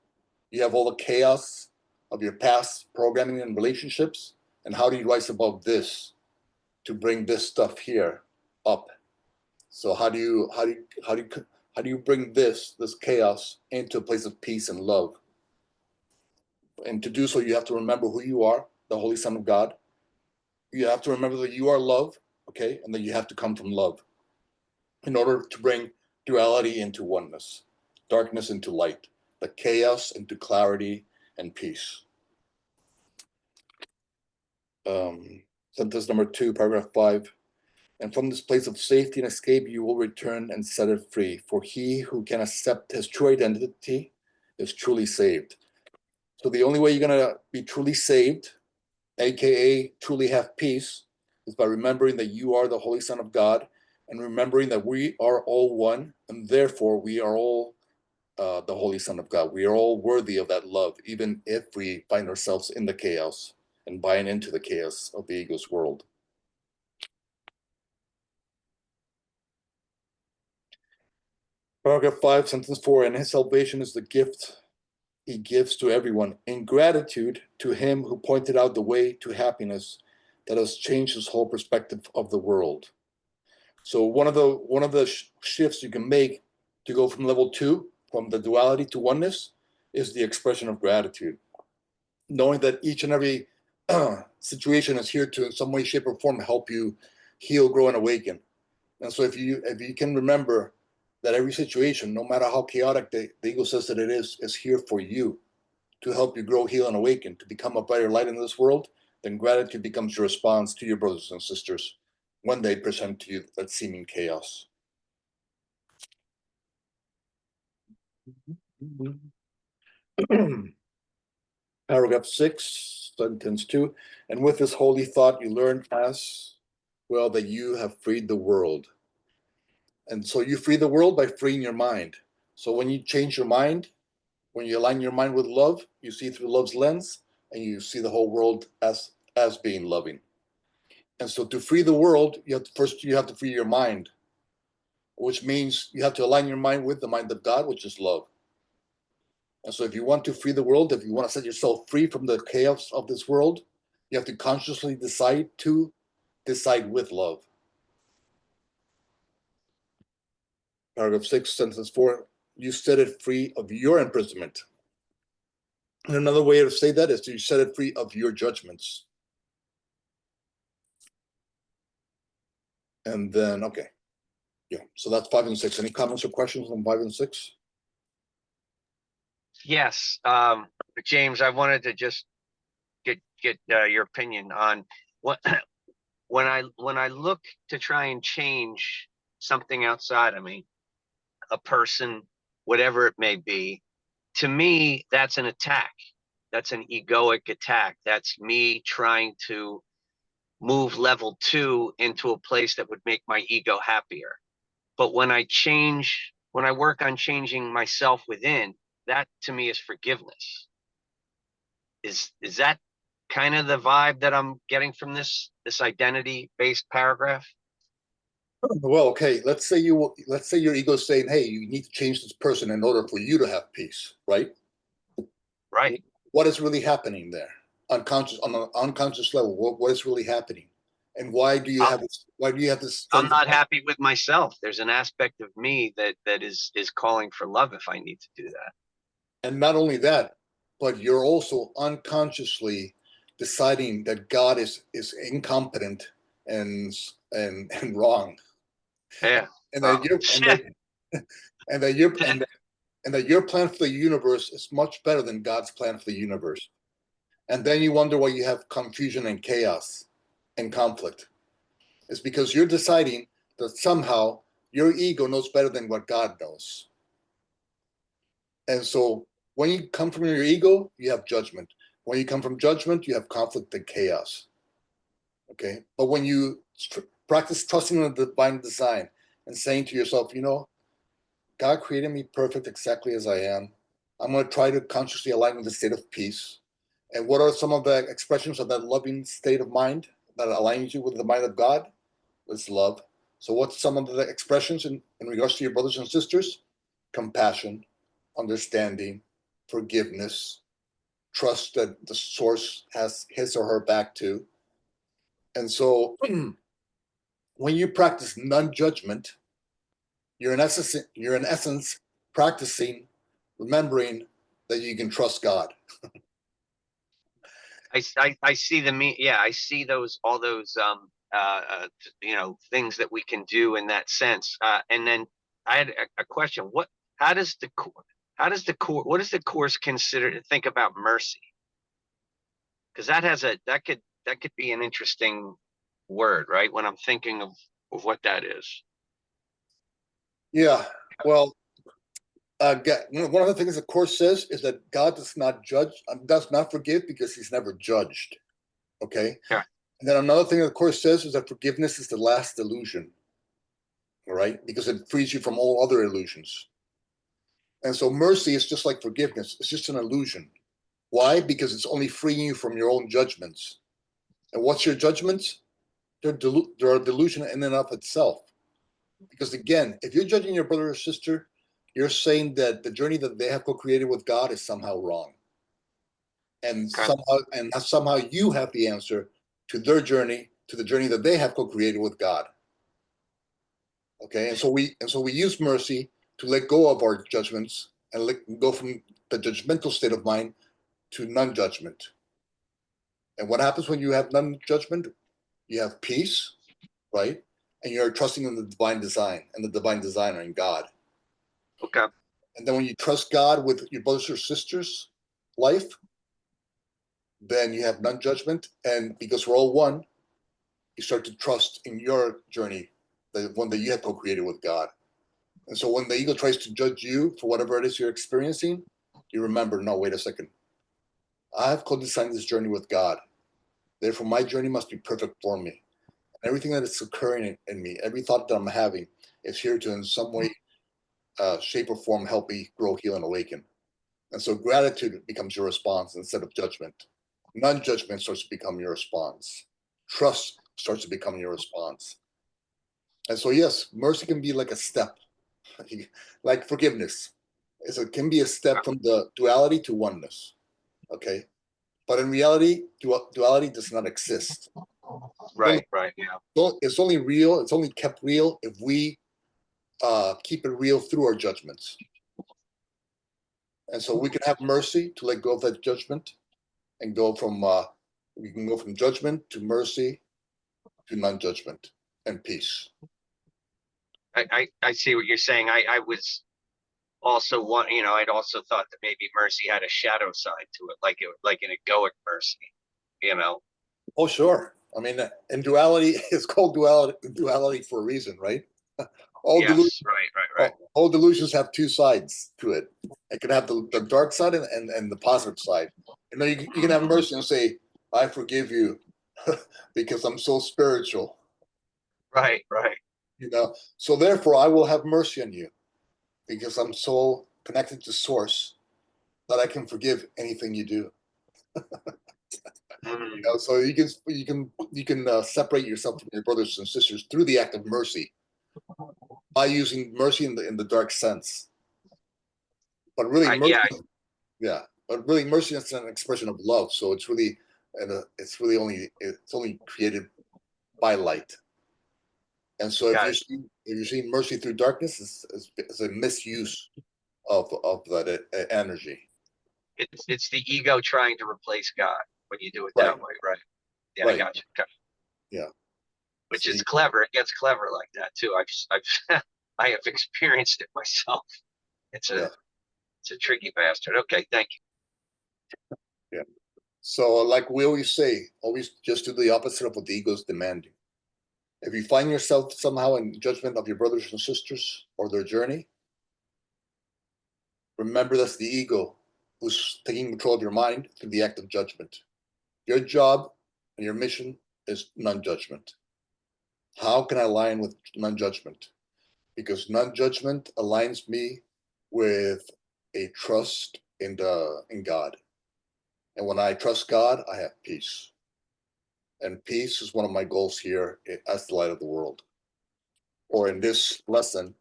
S1: You have all the chaos of your past programming and relationships. And how do you rise above this to bring this stuff here up? So how do you bring this chaos into a place of peace and love? And to do so, you have to remember who you are, the Holy Son of God. You have to remember that you are love, okay, and that you have to come from love in order to bring duality into oneness. darkness into light, the chaos into clarity and peace. Sentence number 2, paragraph 5. And from this place of safety and escape, you will return and set it free. For he who can accept his true identity is truly saved. So the only way you're going to be truly saved, aka truly have peace, is by remembering that you are the Holy Son of God, and remembering that we are all one, and therefore we are all the Holy Son of God. We are all worthy of that love, even if we find ourselves in the chaos and buying into the chaos of the ego's world. Paragraph 5, sentence 4, and his salvation is the gift he gives to everyone in gratitude to him who pointed out the way to happiness that has changed his whole perspective of the world. So one of the shifts you can make to go from level 2, from the duality to oneness, is the expression of gratitude. Knowing that each and every situation is here to, in some way, shape, or form, help you heal, grow, and awaken. And so if you can remember that every situation, no matter how chaotic the ego says that it is here for you, to help you grow, heal, and awaken, to become a brighter light in this world, then gratitude becomes your response to your brothers and sisters when they present to you that seeming chaos. Paragraph 6, sentence 2, and with this holy thought you learn as well that you have freed the world. And so you free the world by freeing your mind. So when you change your mind, when you align your mind with love, you see through love's lens, and you see the whole world as being loving. And so to free the world, you have to free your mind, which means you have to align your mind with the mind of God, which is love. And so if you want to free the world, if you want to set yourself free from the chaos of this world, you have to consciously decide with love. Paragraph 6, sentence 4, you set it free of your imprisonment. And another way to say that is to set it free of your judgments. And then, okay. Yeah, so that's 5 and 6. Any comments or questions on 5 and 6?
S4: Yes, James, I wanted to just get your opinion on what when I look to try and change something outside of me, a person, whatever it may be, to me, that's an attack. That's an egoic attack. That's me trying to move level 2 into a place that would make my ego happier. But when I work on changing myself within, that to me is forgiveness. Is that kind of the vibe that I'm getting from this identity-based paragraph?
S1: Well, okay, let's say your ego is saying, hey, you need to change this person in order for you to have peace, right?
S4: Right.
S1: What is really happening there? On an unconscious level, what is really happening? And why do you have this
S4: I'm not happy with myself. There's an aspect of me that is calling for love if I need to do that.
S1: And not only that, but you're also unconsciously deciding that God is incompetent and wrong.
S4: Yeah.
S1: And that your plan for the universe is much better than God's plan for the universe. And then you wonder why you have confusion and chaos and conflict. It's because you're deciding that somehow your ego knows better than what God knows. And so when you come from your ego, you have judgment. When you come from judgment, you have conflict and chaos. Okay? But when you practice trusting in the divine design and saying to yourself, God created me perfect exactly as I am. I'm going to try to consciously align with the state of peace. And what are some of the expressions of that loving state of mind that aligns you with the mind of God? It's love. So what's some of the expressions in regards to your brothers and sisters? Compassion, understanding, forgiveness, trust that the source has his or her back to. And so when you practice non-judgment, you're in essence practicing remembering that you can trust God.
S4: I see I see all those things that we can do in that sense. And then I had a question. how does the course, what does the course consider to think about mercy? Because that could be an interesting word, right? When I'm thinking of what that is.
S1: Yeah, well, one of the things the Course says is that God does not judge, does not forgive because he's never judged. Okay?
S4: Yeah.
S1: And then another thing the Course says is that forgiveness is the last illusion. All right? Because it frees you from all other illusions. And so mercy is just like forgiveness. It's just an illusion. Why? Because it's only freeing you from your own judgments. And what's your judgments? They're a delusion in and of itself. Because again, if you're judging your brother or sister, you're saying that the journey that they have co-created with God is somehow wrong. And somehow you have the answer to their journey, to the journey that they have co-created with God. Okay, and so we use mercy to let go of our judgments and go from the judgmental state of mind to non-judgment. And what happens when you have non-judgment? You have peace, right? And you're trusting in the divine design and the divine designer in God.
S4: Okay.
S1: And then when you trust God with your brothers or sisters' life, then you have non-judgment. And because we're all one, you start to trust in your journey, the one that you have co-created with God. And so when the ego tries to judge you for whatever it is you're experiencing, you remember, no, wait a second. I have co-designed this journey with God. Therefore, my journey must be perfect for me. And everything that is occurring in me, every thought that I'm having, is here to in some way, shape or form, help me grow, heal, and awaken. And so gratitude becomes your response instead of judgment. Non-judgment starts to become your response. Trust starts to become your response. And so, yes, mercy can be like a step, like forgiveness. It can be a step from the duality to oneness. Okay. But in reality, duality does not exist.
S4: Right. Yeah.
S1: So it's only real, it's only kept real if we keep it real through our judgments. And so we can have mercy to let go of that judgment and we can go from judgment to mercy to non-judgment and peace.
S4: I see what you're saying. I was also I'd also thought that maybe mercy had a shadow side to it, like an egoic mercy,
S1: Oh, sure. I mean, in duality, it's called duality for a reason, right?
S4: Yes, right.
S1: All delusions have two sides to it. It can have the dark side and the positive side. You can have mercy and say, I forgive you because I'm so spiritual.
S4: Right.
S1: So therefore I will have mercy on you because I'm so connected to source that I can forgive anything you do. So you can separate yourself from your brothers and sisters through the act of mercy by using mercy in the dark sense. But really, mercy, But really, mercy is an expression of love. So it's really only created by light. And so if you're seeing mercy through darkness, it's a misuse of that energy.
S4: It's the ego trying to replace God when you do it
S1: Right.
S4: that way, right? Yeah,
S1: Right.
S4: I got you. Okay.
S1: Yeah.
S4: Which is clever. It gets clever like that too. I have experienced it myself. It's a tricky bastard. Okay, thank you.
S1: Yeah. So like we always say, always just do the opposite of what the ego is demanding. If you find yourself somehow in judgment of your brothers and sisters or their journey, remember that's the ego who's taking control of your mind through the act of judgment. Your job and your mission is non-judgment. How can I align with non-judgment? Because non-judgment aligns me with a trust in God. And when I trust God, I have peace. And peace is one of my goals here as the light of the world. Or in this lesson,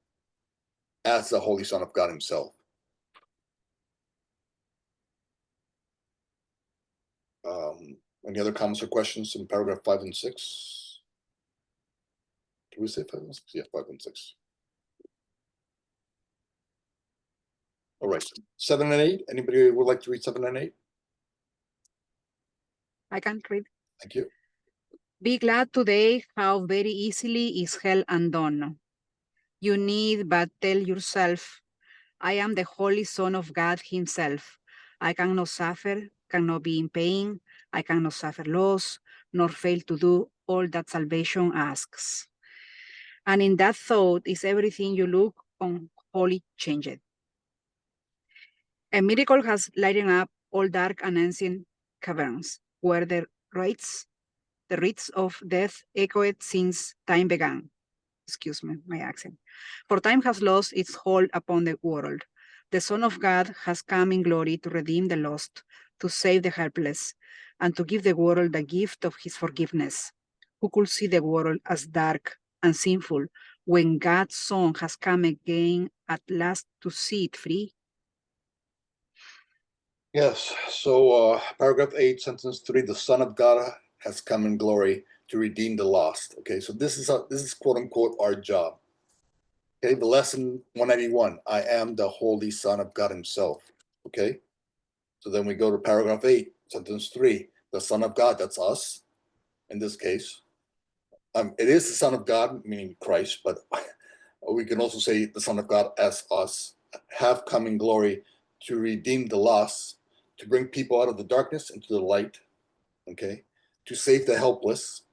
S1: as the Holy Son of God himself. Any other comments or questions in paragraph 5 and 6? Can we say 5 and 6? Yeah, 5 and 6. All right, 7 and 8. Anybody would like to read 7 and 8?
S6: I can read.
S1: Thank you.
S6: Be glad today how very easily is hell undone. You need but tell yourself, I am the Holy Son of God himself. I cannot suffer, cannot be in pain, I cannot suffer loss, nor fail to do all that salvation asks. And in that thought is everything you look on holy changed. A miracle has lightened up all dark and ancient caverns, where the rites of death echoed since time began. Excuse me, my accent. For time has lost its hold upon the world. The Son of God has come in glory to redeem the lost, to save the helpless, and to give the world the gift of his forgiveness. Who could see the world as dark and sinful when God's Son has come again at last to see it free?
S1: Yes. So paragraph 8, sentence 3, the Son of God has come in glory to redeem the lost. Okay, so this is quote unquote our job. Okay, the lesson 191, I am the Holy Son of God himself. Okay, so then we go to paragraph 8, sentence 3, the Son of God, that's us in this case. It is the Son of God, meaning Christ, but we can also say the Son of God as us, have come in glory to redeem the lost, to bring people out of the darkness into the light, okay, to save the helpless,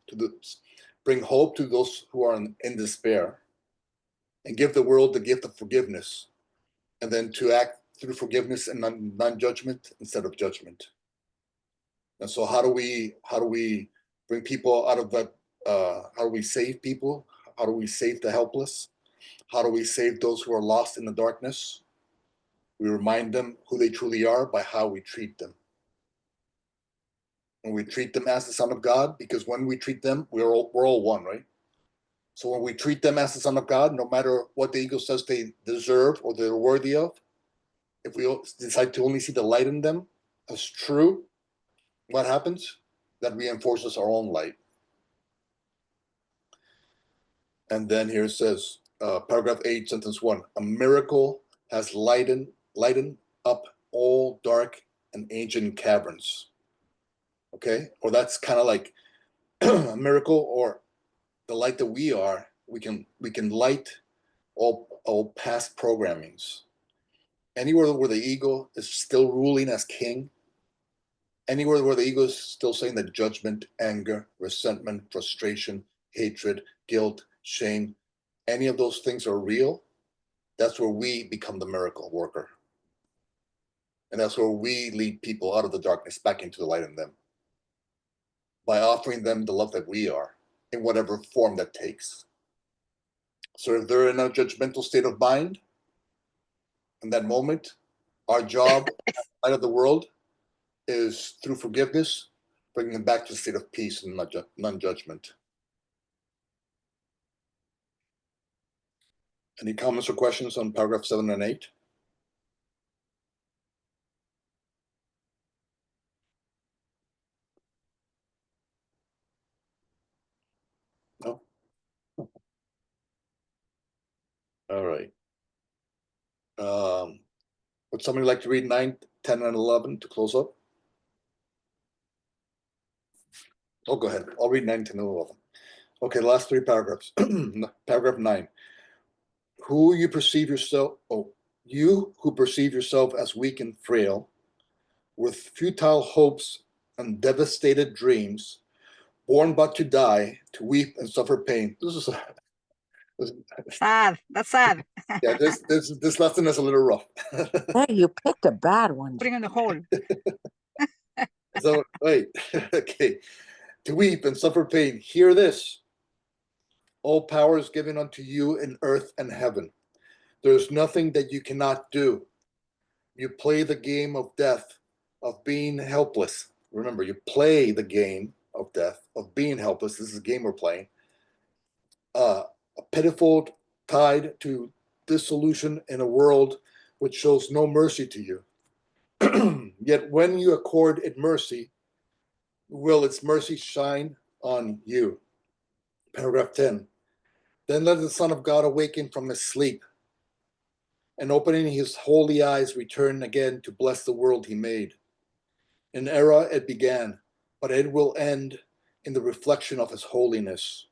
S1: bring hope to those who are in despair, and give the world the gift of forgiveness, and then to act through forgiveness and non-judgment instead of judgment. And so how do we bring people out of that? How do we save people? How do we save the helpless? How do we save those who are lost in the darkness? We remind them who they truly are by how we treat them. And we treat them as the Son of God, because when we treat them, we're all one, right? So when we treat them as the Son of God, no matter what the ego says they deserve or they're worthy of, if we decide to only see the light in them as true, what happens? That reinforces our own light. And then here it says, paragraph 8, sentence 1, a miracle has lightened up all dark and ancient caverns. Okay, or that's kind of like a miracle, or the light that we are. We can light all past programmings. Anywhere where the ego is still ruling as king, anywhere where the ego is still saying that judgment, anger, resentment, frustration, hatred, guilt, shame, any of those things are real, that's where we become the miracle worker. And that's where we lead people out of the darkness back into the light in them, by offering them the love that we are, in whatever form that takes. So if they're in a judgmental state of mind, in that moment, our job out of the world is through forgiveness, bringing them back to a state of peace and non-judgment. Any comments or questions on paragraph 7 and 8? No? All right. Would somebody like to read 9, 10, and 11 to close up? Oh, go ahead. I'll read 9, 10, and 11. Okay, the last 3 paragraphs. Paragraph 9. You who perceive yourself as weak and frail, with futile hopes and devastated dreams, born but to die, to weep and suffer pain. This is
S6: Sad, that's sad.
S1: yeah. This lesson is a little rough.
S2: Hey, you picked a bad one.
S6: Putting in the hole.
S1: So wait, okay. To weep and suffer pain. Hear this. All power is given unto you in earth and heaven. There is nothing that you cannot do. You play the game of death, of being helpless. Remember, you play the game of death, of being helpless. This is a game we're playing. A pitiful tide to dissolution in a world which shows no mercy to you. Yet when you accord it mercy, will its mercy shine on you. Paragraph 10. Then let the Son of God awaken from his sleep, and opening his holy eyes, return again to bless the world he made. An era it began, but it will end in the reflection of his holiness.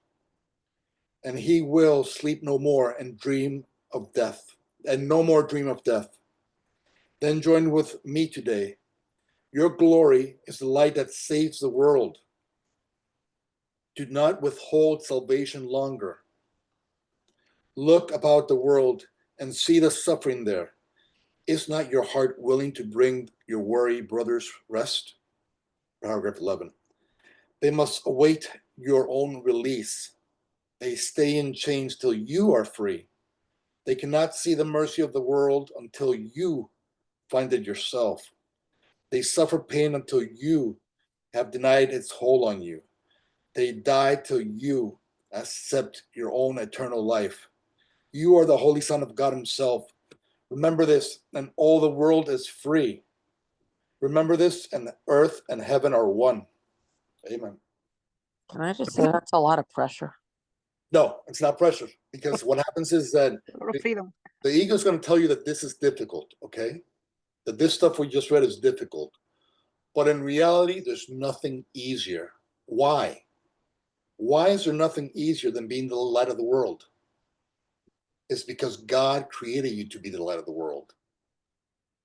S1: And he will sleep no more and dream of death, and no more dream of death. Then join with me today. Your glory is the light that saves the world. Do not withhold salvation longer. Look about the world and see the suffering there. Is not your heart willing to bring your weary brothers rest? Paragraph 11. They must await your own release. They stay in chains till you are free. They cannot see the mercy of the world until you find it yourself. They suffer pain until you have denied its hold on you. They die till you accept your own eternal life. You are the Holy Son of God Himself. Remember this, and all the world is free. Remember this, and earth and heaven are one. Amen.
S2: Can I just say that's a lot of pressure?
S1: No, it's not pressure, because what happens is that
S6: Freedom.
S1: the ego is going to tell you that this is difficult, okay? That this stuff we just read is difficult. But in reality, there's nothing easier. Why? Why is there nothing easier than being the light of the world? It's because God created you to be the light of the world.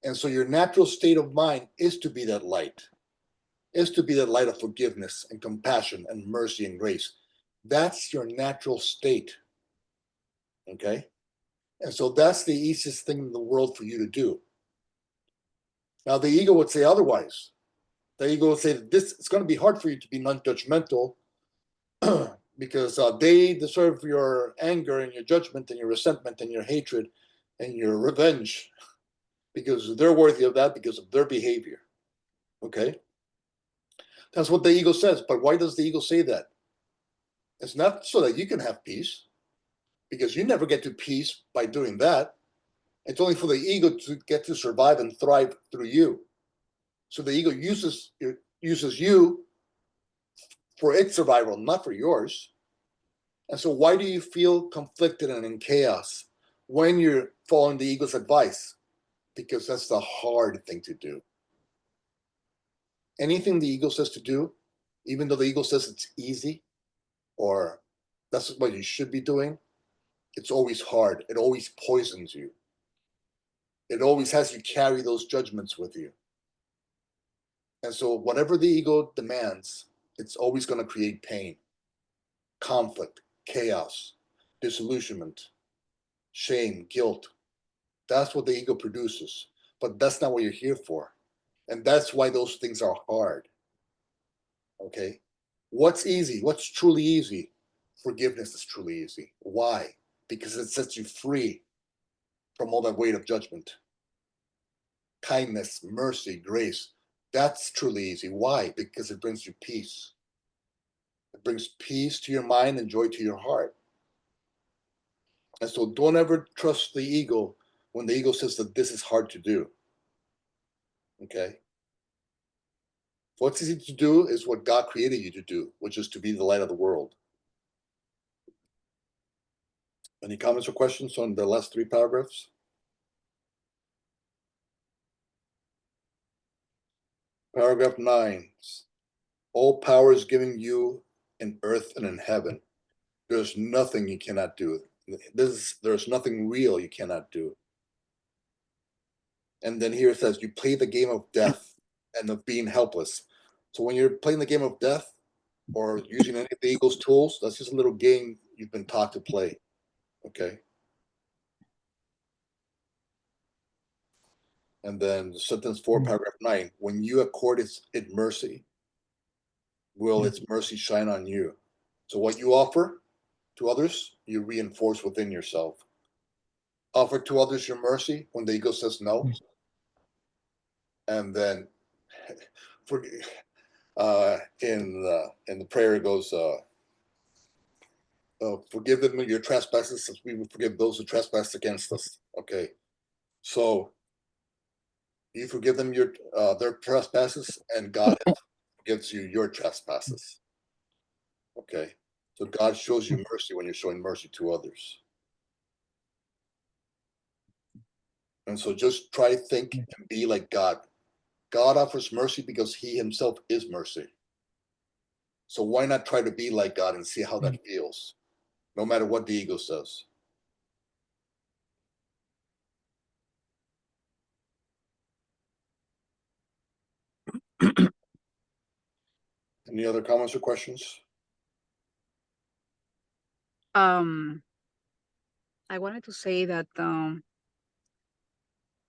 S1: And so your natural state of mind is to be that light, is to be that light of forgiveness and compassion and mercy and grace. That's your natural state. Okay? And so that's the easiest thing in the world for you to do. Now, the ego would say otherwise. The ego would say that this it's going to be hard for you to be non-judgmental because they deserve your anger and your judgment and your resentment and your hatred and your revenge because they're worthy of that because of their behavior. Okay? That's what the ego says. But why does the ego say that? It's not so that you can have peace, because you never get to peace by doing that. It's only for the ego to get to survive and thrive through you. So the ego uses you for its survival, not for yours. And so why do you feel conflicted and in chaos when you're following the ego's advice? Because that's the hard thing to do. Anything the ego says to do, even though the ego says it's easy or that's what you should be doing, it's always hard. It always poisons you. It always has you carry those judgments with you. And so whatever the ego demands, it's always going to create pain, conflict, chaos, disillusionment, shame, guilt. That's what the ego produces. But that's not what you're here for. And that's why those things are hard. Okay? What's easy? What's truly easy? Forgiveness is truly easy. Why? Because it sets you free from all that weight of judgment. Kindness, mercy, grace, that's truly easy. Why? Because it brings you peace. It brings peace to your mind and joy to your heart. And so don't ever trust the ego when the ego says that this is hard to do. Okay? What's easy to do is what God created you to do, which is to be the light of the world. Any comments or questions on the last 3 paragraphs? Paragraph 9. All power is given you in earth and in heaven. There's nothing you cannot do. There's nothing real you cannot do. And then here it says, you play the game of death and of being helpless. So when you're playing the game of death or using any of the ego's tools, that's just a little game you've been taught to play. Okay? And then sentence 4, paragraph 9, when you accord it mercy, will its mercy shine on you? So what you offer to others, you reinforce within yourself. Offer to others your mercy when the ego says no. And then for, in the prayer it goes, forgive them your trespasses as we would forgive those who trespass against us. Okay. So you forgive them their trespasses and God forgives you your trespasses. Okay. So God shows you mercy when you're showing mercy to others. And so just try to think and be like God. God offers mercy because he himself is mercy. So why not try to be like God and see how that feels, no matter what the ego says? Any other comments or questions?
S6: I wanted to say that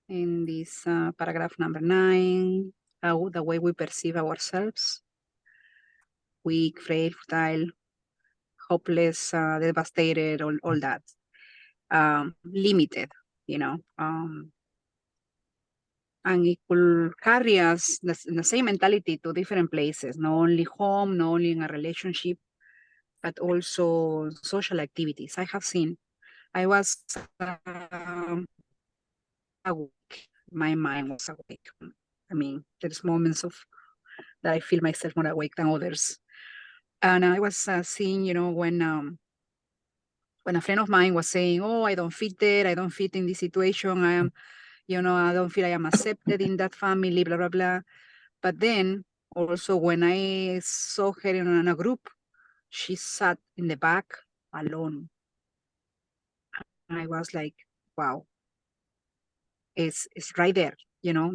S6: in this paragraph number 9, the way we perceive ourselves, weak, frail, futile, hopeless, devastated, all that, limited, and it could carry us the same mentality to different places, not only home, not only in a relationship, but also social activities. I have seen, I was awake, my mind was awake. I mean, there's moments of that I feel myself more awake than others. And I was seeing, when a friend of mine was saying, oh, I don't fit there, I don't fit in this situation, I am, I don't feel I am accepted in that family, blah, blah, blah. But then also when I saw her in a group, she sat in the back alone. And I was like, wow, it's right there,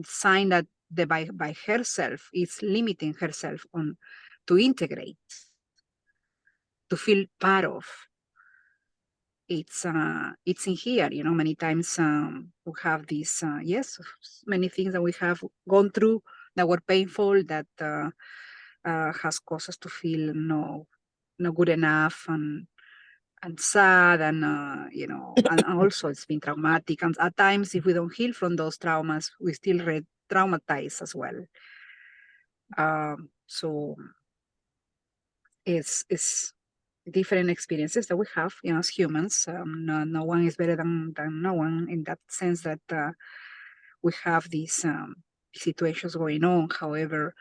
S6: sign that by herself, it's limiting herself on to integrate, to feel part of. It's in here, many times we have these, yes, many things that we have gone through that were painful, that has caused us to feel no good enough and sad, and and also it's been traumatic. And at times, if we don't heal from those traumas, we still re-traumatize as well. So it's different experiences that we have, as humans. No one is better than no one in that sense, that we have these situations going on. However,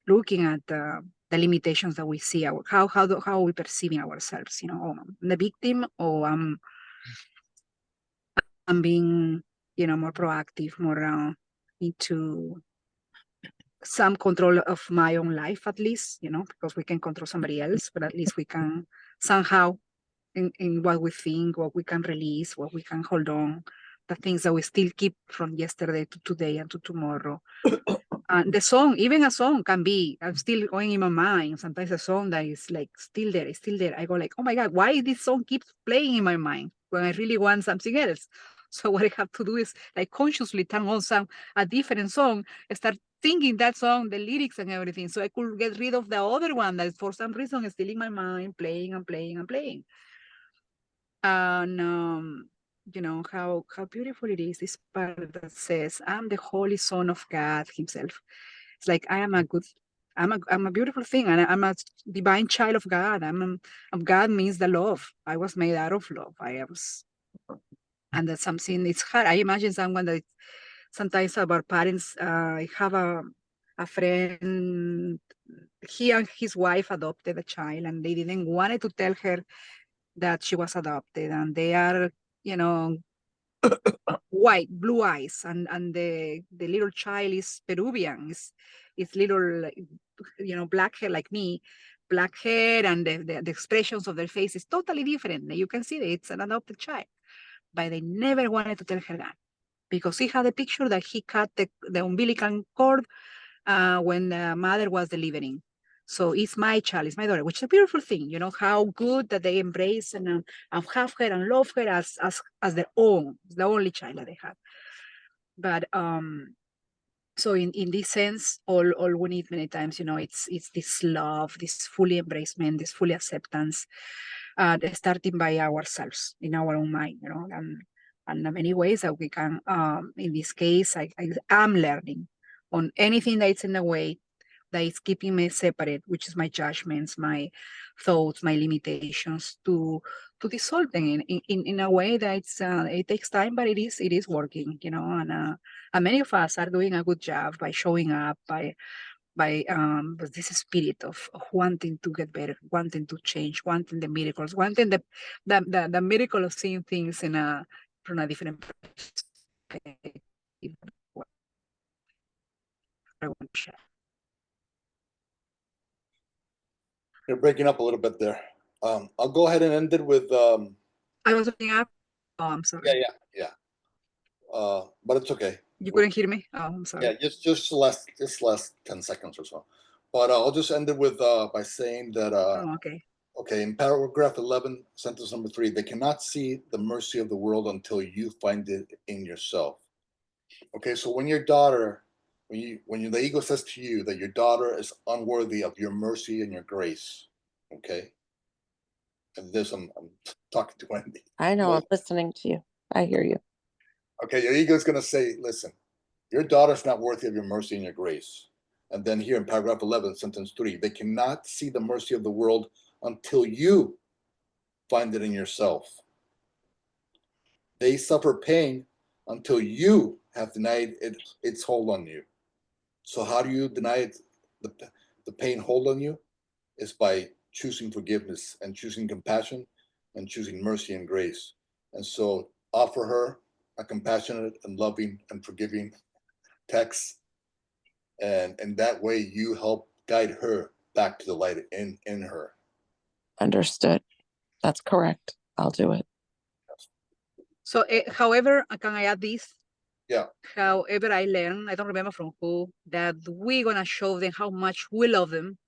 S6: looking at the limitations that we see, how are we perceiving ourselves? Oh, I'm the victim, or I'm being, more proactive, more into some control of my own life, at least, because we can control somebody else, but at least we can somehow in what we think, what we can release, what we can hold on, the things that we still keep from yesterday to today and to tomorrow. And even a song can be, I'm still going in my mind. Sometimes a song that is like still there. I go like, oh my God, why this song keeps playing in my mind when I really want something else? So what I have to do is like consciously turn on a different song, start singing that song, the lyrics and everything, so I could get rid of the other one that for some reason is still in my mind, playing and playing and playing. And how beautiful it is, this part that says, I'm the holy son of God himself. It's like I'm a beautiful thing, and I'm a divine child of God. God means the love. I was made out of love. And that's something, it's hard. I imagine someone that sometimes our parents, I have a friend, he and his wife adopted a child, and they didn't want to tell her that she was adopted, and they are, white, blue eyes, and the little child is Peruvian, is little, black hair like me, black hair, and the expressions of their face is totally different. You can see that it's an adopted child, but they never wanted to tell her that, because he had a picture that he cut the umbilical cord when the mother was delivering. So it's my child, it's my daughter, which is a beautiful thing. How good that they embrace and have her and love her as their own, the only child that they have. But so in this sense, all we need many times, it's this love, this fully embracement, this fully acceptance, starting by ourselves in our own mind, and many ways that we can, in this case, I am learning on anything that's in the way that is keeping me separate, which is my judgments, my thoughts, my limitations, to dissolve them in a way that it takes time, but it is working, and many of us are doing a good job by showing up, by this spirit of wanting to get better, wanting to change, wanting the miracles, wanting the miracle of seeing things from a different perspective.
S1: You're breaking up a little bit there. I'll go ahead and end it with.
S6: I was looking up. Oh, I'm sorry.
S1: Yeah. But it's okay.
S6: You couldn't hear me? Oh, I'm sorry.
S1: Yeah, just last 10 seconds or so. But I'll just end it with by saying that
S6: Oh, okay.
S1: okay, in paragraph 11, sentence number 3, they cannot see the mercy of the world until you find it in yourself. Okay, so when your daughter, when the ego says to you that your daughter is unworthy of your mercy and your grace, okay, and this I'm talking to Wendy.
S2: I know, I'm
S1: Listen.
S2: listening to you. I hear you.
S1: Okay, your ego is going to say, listen, your daughter's not worthy of your mercy and your grace. And then here in paragraph 11, sentence 3, they cannot see the mercy of the world until you find it in yourself. They suffer pain until you have denied its hold on you. So how do you deny the pain hold on you? Is by choosing forgiveness and choosing compassion and choosing mercy and grace. And so offer her a compassionate and loving and forgiving text. And that way you help guide her back to the light in her.
S2: Understood. That's correct. I'll do it.
S6: So, however, can I add this?
S1: Yeah.
S6: However, I learned, I don't remember from who, that we're gonna show them how much we love them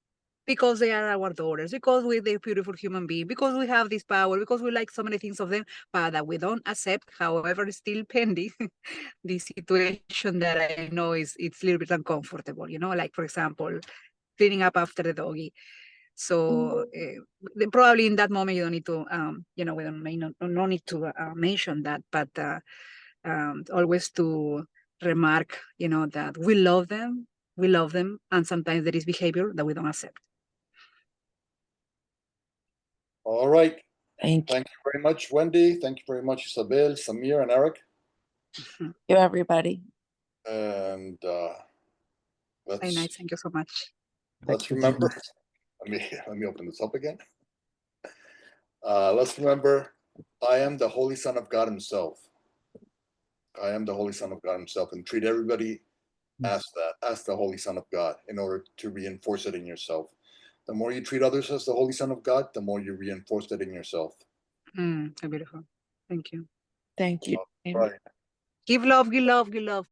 S6: because they are our daughters, because they're beautiful human beings, because we have this power, because we like so many things of them, but that we don't accept, however, still pending the situation that I know it's a little bit uncomfortable, you know, like for example, cleaning up after the doggy. So probably in that moment you don't need to, you know, we no need to mention that, but always to remark, you know, that we love them, and sometimes there is behavior that we don't accept.
S1: All right.
S2: Thank
S1: Thank you very much, Wendy. Thank you very much, Isabel, Samir, and Eric.
S2: you, everybody.
S1: And
S6: Very nice. Thank you so much.
S1: let's remember. Let me open this up again. Let's remember, I am the Holy Son of God Himself. I am the Holy Son of God Himself, and treat everybody as that, as the Holy Son of God, in order to reinforce it in yourself. The more you treat others as the Holy Son of God, the more you reinforce it in yourself.
S6: So beautiful. Thank you.
S2: Thank you.
S1: Right.
S6: Give love, give love, give love.